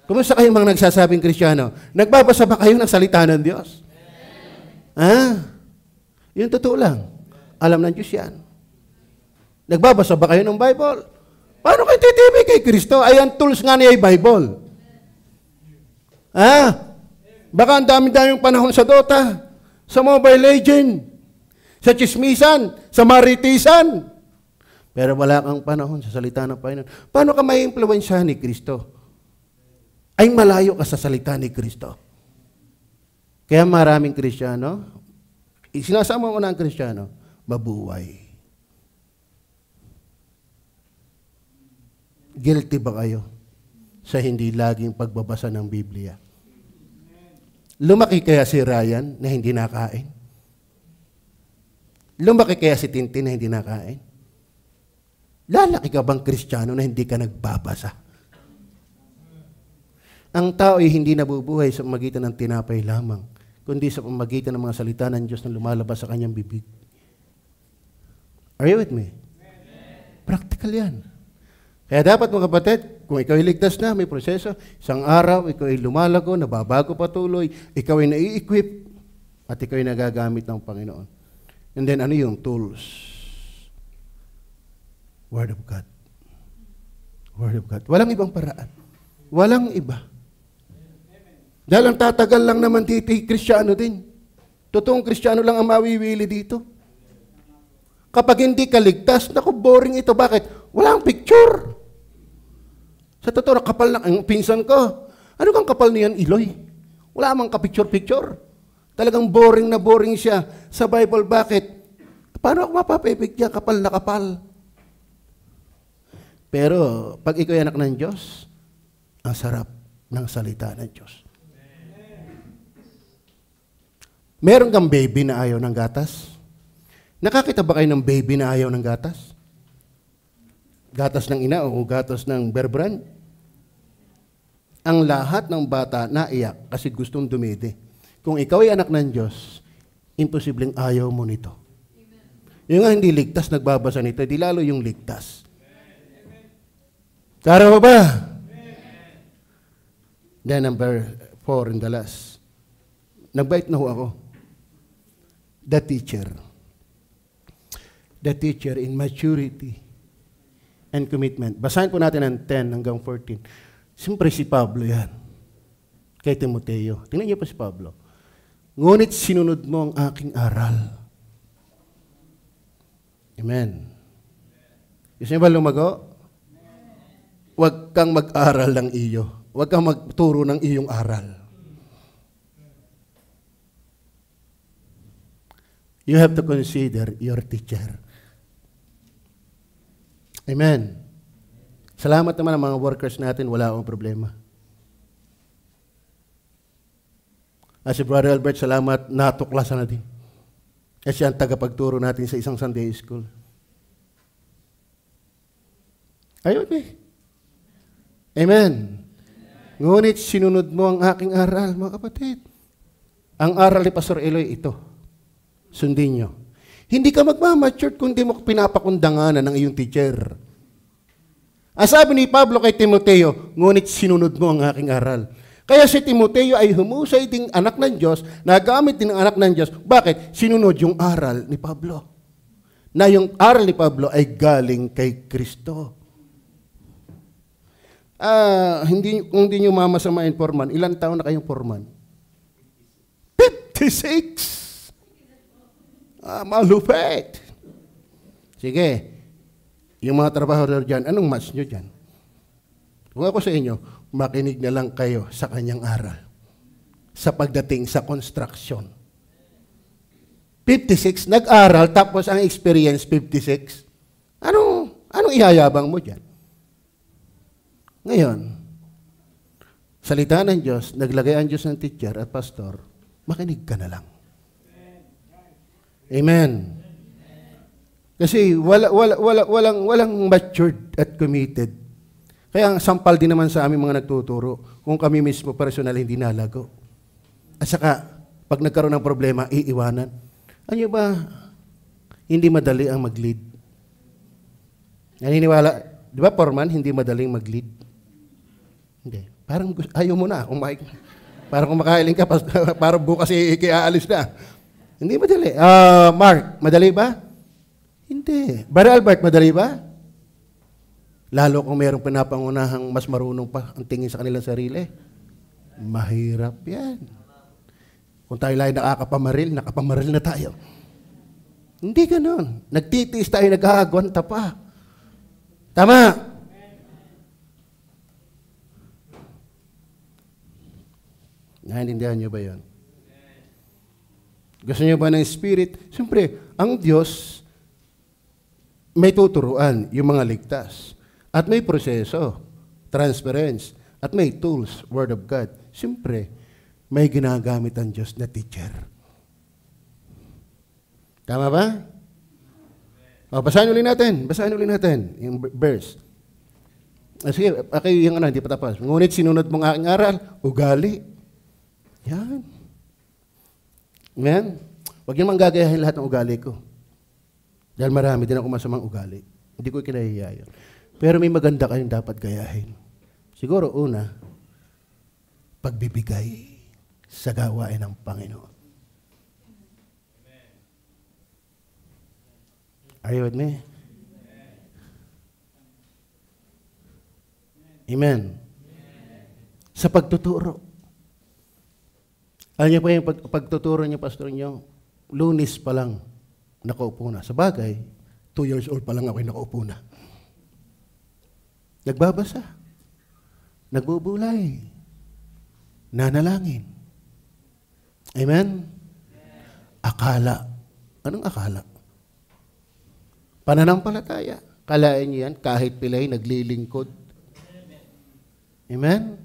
Kumusta kayo mga nagsasabing Kristiyano? Nagbabasa ba kayo ng salita ng Diyos? Yun totoo lang. Alam ng Diyos yan. Nagbabasa ba kayo ng Bible? Paano kayo titibay kay Kristo? Ay, ang tools nga niya ay Bible. Baka ang dami-daming panahon sa Dota, sa Mobile Legend, sa chismisan, sa maritisan. Pero wala kang panahon sa salita ng Panginoon. Paano ka may impluwensya ni Kristo? Ay malayo ka sa salita ni Kristo. Kaya maraming Kristiyano, sinasama ko na ang Kristiyano, mabuhay. Guilty ba kayo sa hindi laging pagbabasa ng Biblia? Lumaki kaya si Ryan na hindi nakain? Lumaki kaya si Tintin na hindi nakain? Lalaki ka bang Kristiyano na hindi ka nagbabasa? Ang tao ay hindi nabubuhay sa pamamagitan ng tinapay lamang, kundi sa pamamagitan ng mga salita ng Diyos na lumalabas sa kanyang bibig. Are you with me? Practical yan. Kaya dapat mga kapatid, kung ikaw ay ligtas na, may proseso, isang araw, ikaw ay lumalago, nababago patuloy, ikaw ay nai-equip, At ikaw ay nagagamit ng Panginoon. And then, ano yung tools? Word of God. Word of God. Walang ibang paraan. Walang iba. Dahil ang tatagal lang naman dito, Kristiyano din. Totoong Kristiyano lang ang mawiwili dito. Kapag hindi ka ligtas, naku, boring ito. Bakit? Walang picture. Sa totoo, kapal na ang pinsan ko. Ano kang kapal niyan, Iloy? Wala mang ka-picture-picture. Talagang boring na boring siya sa Bible. Bakit? Paano ako mapapipigyan? Kapal na kapal. Pero, pag ikaw ay anak ng Diyos, ang sarap ng salita ng Diyos. Meron kang baby na ayaw ng gatas? Nakakita ba kayo ng baby na ayaw ng gatas? Gatas ng ina o gatas ng Bear Brand? Ang lahat ng bata naiyak kasi gustong dumidi. Kung ikaw ay anak ng Diyos, imposibleng ayaw mo nito. Yung nga hindi ligtas, nagbabasa nito, di lalo yung ligtas. Tara mo ba? Then number 4 in the last. Nagbait na ho ako. The teacher. The teacher in maturity and commitment. Basahin po natin ang 10 hanggang 14. Siyempre si Pablo yan. Kay Timoteo. Tingnan niyo po si Pablo. Ngunit sinunod mo ang aking aral. Amen. Gusto niyo ba lumago? Huwag kang mag-aral ng iyo. Huwag kang magturo ng iyong aral. You have to consider your teacher. Amen. Salamat naman ang mga workers natin, wala akong problema. At si Brother Albert, salamat, natuklasan natin. Kasi ang tagapagturo natin sa isang Sunday school. Ayun eh. Amen. Ngunit sinunod mo ang aking aral, mga kapatid. Ang aral ni Pastor Eloy, ito. Sundin nyo. Hindi ka magmamature kung di mo pinapakundanganan ng iyong teacher. Ang sabi ni Pablo kay Timoteo, ngunit sinunod mo ang aking aral. Kaya si Timoteo ay humusay ding anak ng Diyos, nagamit din ang anak ng Diyos. Bakit? Sinunod yung aral ni Pablo. Na yung aral ni Pablo ay galing kay Kristo. Kung hindi nyo mamasamain foreman, ilang taon na kayong foreman? 56! Malupit. Sige. Yung mga trabahador dyan, anong match nyo dyan? Kung ako sa inyo, makinig na lang kayo sa kanyang aral. Sa pagdating sa construction. 56, nag-aral, tapos ang experience 56. Anong ihayabang mo dyan? Ngayon, salita ng Diyos, naglagay ang Diyos ng teacher at pastor, makinig ka na lang. Amen. Kasi walang matured at committed. Kaya ang sampal din naman sa aming mga nagtuturo, kung kami mismo personal hindi nalago. At saka, pag nagkaroon ng problema, iiwanan. Ano ba, hindi madali ang mag-lead. Naniniwala, di ba, Foreman, hindi madaling mag-lead? Hindi. Parang ayaw mo na. Parang kung makailing ka, parang bukas ikiaalis na. Hindi madali. Mark, madali ba? Hindi. Brother Albert, madali ba? Lalo kung mayroong pinapangunahang mas marunong pa ang tingin sa kanilang sarili. Mahirap yan. Kung tayo lang nakapamaril na tayo. Hindi ganon. Nagtitiis tayo, nag-aagwanta pa. Tama. Naintindihan niyo ba yun? Gusto niyo ba ng Spirit? Siyempre, ang Diyos may tuturuan yung mga ligtas. At may proseso, transparency, at may tools, Word of God. Siyempre, may ginagamit ang Diyos na teacher. Tama ba? Basahin ulit natin yung verse. Sige, yung hindi pa tapos. Ngunit sinunod mong aking aral, ugali. Yan. Amen? Huwag niyo manggagayahin lahat ng ugali ko. Dahil marami din ako masamang ugali. Hindi ko kinahiya yun. Pero may maganda kayong dapat gayahin. Siguro una, pagbibigay sa gawain ng Panginoon. Are you with me? Amen. Sa pagtuturo. Alam niyo po yung pagtuturo niyo, pastor niyo, Lunes pa lang, nakaupo na. Sa bagay, 2 years old pa lang ako nakaupo na. Nagbabasa. Nagbubulay. Nanalangin. Amen? Akala. Anong akala? Pananampalataya. Kalain niyo yan, kahit pilay, naglilingkod. Amen?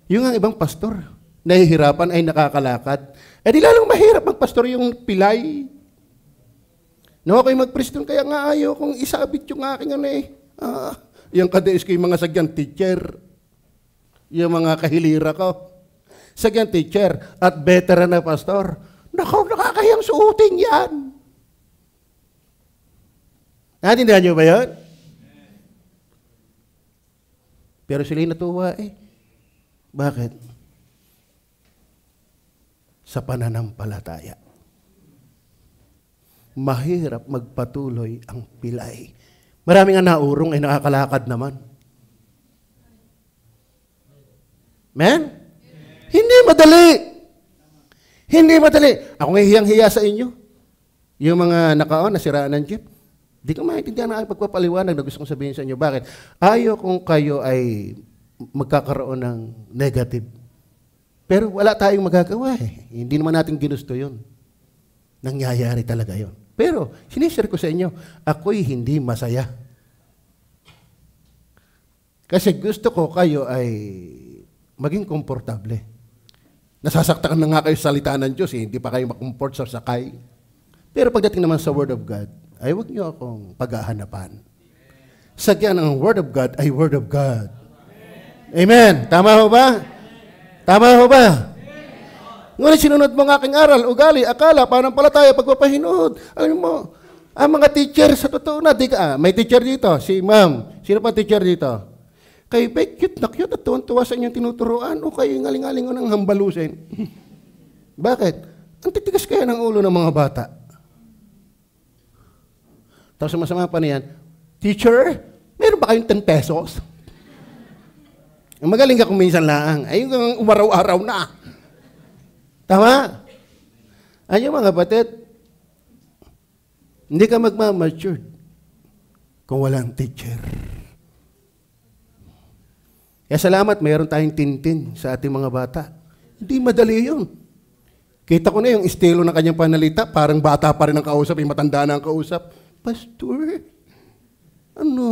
Yung ang ibang pastor, nahihirapan ay nakakalakad. Eh di lalong mahirap magpastor yung pilay. No, ako'y mag-preach kaya nga ayaw kong isabit yung aking ano eh. Yung kadaes ko yung mga sagyan teacher. Yung mga kahilira ko. Sagyan teacher at veteran na pastor. Nakakayang suotin yan. Natindihan niyo ba yun? Pero sila'y natuwa eh. Bakit? Sa pananampalataya. Mahirap magpatuloy ang pilay. Maraming nga naurong ay nakakalakad naman. Men? Hindi madali. Hindi madali. Ako nga hiyang-hiya sa inyo. Yung mga nasiraan ng jeep. Di ko maintindihan na ang pagpapaliwanag na gusto kong sabihin sa inyo. Bakit? Ayaw kung kayo ay magkakaroon ng negative. Pero wala tayong magagawa eh. Hindi naman natin ginusto yun. Nangyayari talaga yun. Pero, sinishare ko sa inyo, ako'y hindi masaya. Kasi gusto ko kayo ay maging komportable. Nasasaktan na nga kayo sa salita ng Diyos, eh. Hindi pa kayo makumport sa sakay. Pero pagdating naman sa Word of God, ay huwag niyo akong paghahanapan. Sagyan ang Word of God ay Word of God. Amen. Tama ho ba? Tama ho ba? Ngunit sinunod mo ang aking aral, ugali, akala, pananampalataya, pagpapahinood. Alam mo, ang mga teacher sa totoo na, may teacher dito, si ma'am. Sino pa teacher dito? Kayo ba, cute na cute at tuwan-tuwa sa inyong tinuturuan o kayo ngaling-ngaling ng hambalusin? Bakit? Ang titigas kaya ng ulo ng mga bata. Tapos masama pa niyan, teacher, meron ba kayong 10 pesos? Ang magaling ka kung minsan lang. Ay, yung umaraw-araw na. Tama? Ay, yung mga batid, hindi ka magmamatured kung walang teacher. Kaya salamat, mayroon tayong tintin sa ating mga bata. Hindi madali yun. Kita ko na yung estilo ng kanyang panalita, parang bata pa rin ang kausap, yung matanda na ang kausap. Pastor, ano?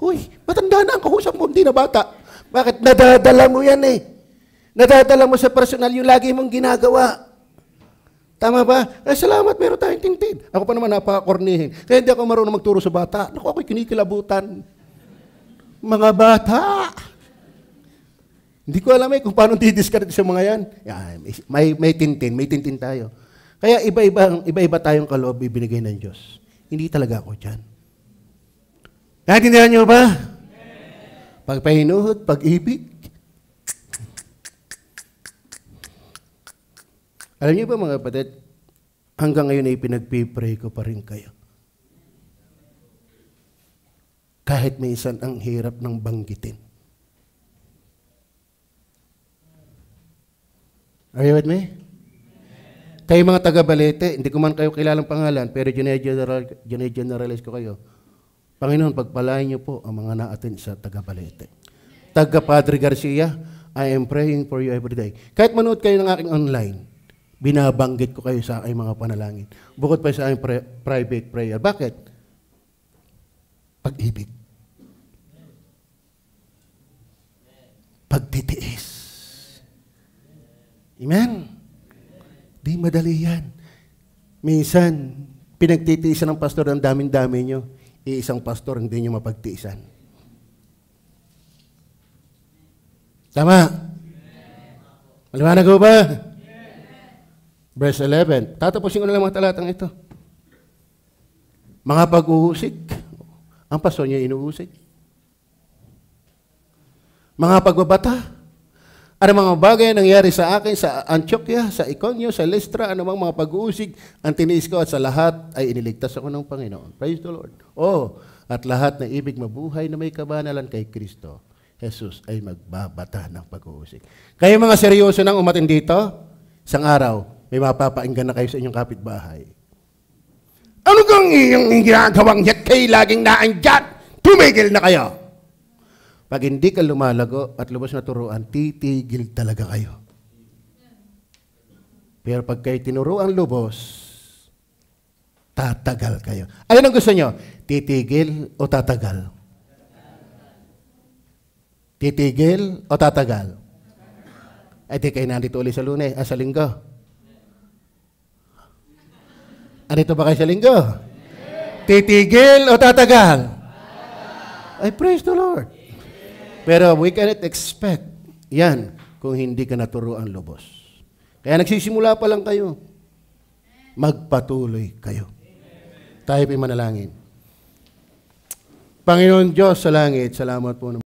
Uy, matanda na ang kausap mo, hindi na bata. Bakit? Nadadala mo yan eh. Nadadala mo sa personal yung lagi mong ginagawa. Tama ba? Eh, salamat, meron tayong tintin. Ako pa naman napaka-kornihin. Kaya hindi ako marunong magturo sa bata. Naku, ako'y kinikilabutan. Mga bata. Hindi ko alam kung paano didiscard sa mga yan. Yan, may tintin tayo. Kaya iba-iba tayong kaloob ibinigay ng Diyos. Hindi talaga ako dyan. Naintindihan niyo ba? Pagpahinuhod, pag-ibig. Alam niyo ba mga kapatid, hanggang ngayon ay pinagpipray ko pa rin kayo. Kahit minsan ang hirap ng banggitin. Are you with me? Kayo mga taga-Balete, hindi ko man kayo kilalang pangalan, pero generalize ko kayo. Panginoon, pagpalain niyo po ang mga na-attend sa taga-Balete. Taga-Padre Garcia, I am praying for you every day. Kahit manood kayo ng aking online, binabanggit ko kayo sa aking mga panalangin. Bukod pa sa aking private prayer. Bakit? Pag-ibig. Pagtitiis. Amen? Di madali yan. Minsan, pinagtitiisan ng pastor ang daming-dami nyo. Iisang pastor, hindi nyo mapagtiisan. Tama? Maliwanag ko ba? Verse 11. Tatapusin ko na lang mga talatang ito. Mga pag-uusig. Ang pastor niya inuusig. Mga pagbabata. Ano mga bagay nangyari sa akin sa Antioquia, sa Iconio, sa Lystra, ano mga pag-uusig ang tiniis ko at sa lahat ay iniligtas ako ng Panginoon. Praise the Lord. Oh, at lahat na ibig mabuhay na may kabanalan kay Kristo, Jesus ay magbabata ng pag-uusig. Kayo mga seryoso nang umatin dito, isang araw, may mapapainggan na kayo sa inyong kapitbahay. Ano kang iyong ginagawang yat kayo laging naandyan? Tumigil na kayo! Pag hindi ka lumalago at lubos na turuan, titigil talaga kayo. Pero pag kayo tinuruan lubos, tatagal kayo. Ayun ang gusto nyo? Titigil o tatagal? Titigil o tatagal? Ay, di kayo nandito ulit sa Lunes, sa Linggo. Andito ba kayo sa Linggo? Titigil o tatagal? Ay, praise the Lord. Pero we cannot expect yan kung hindi ka naturuan lubos. Kaya nagsisimula pa lang kayo. Magpatuloy kayo. Tayo po'y manalangin. Panginoon Diyos sa langit, salamat po.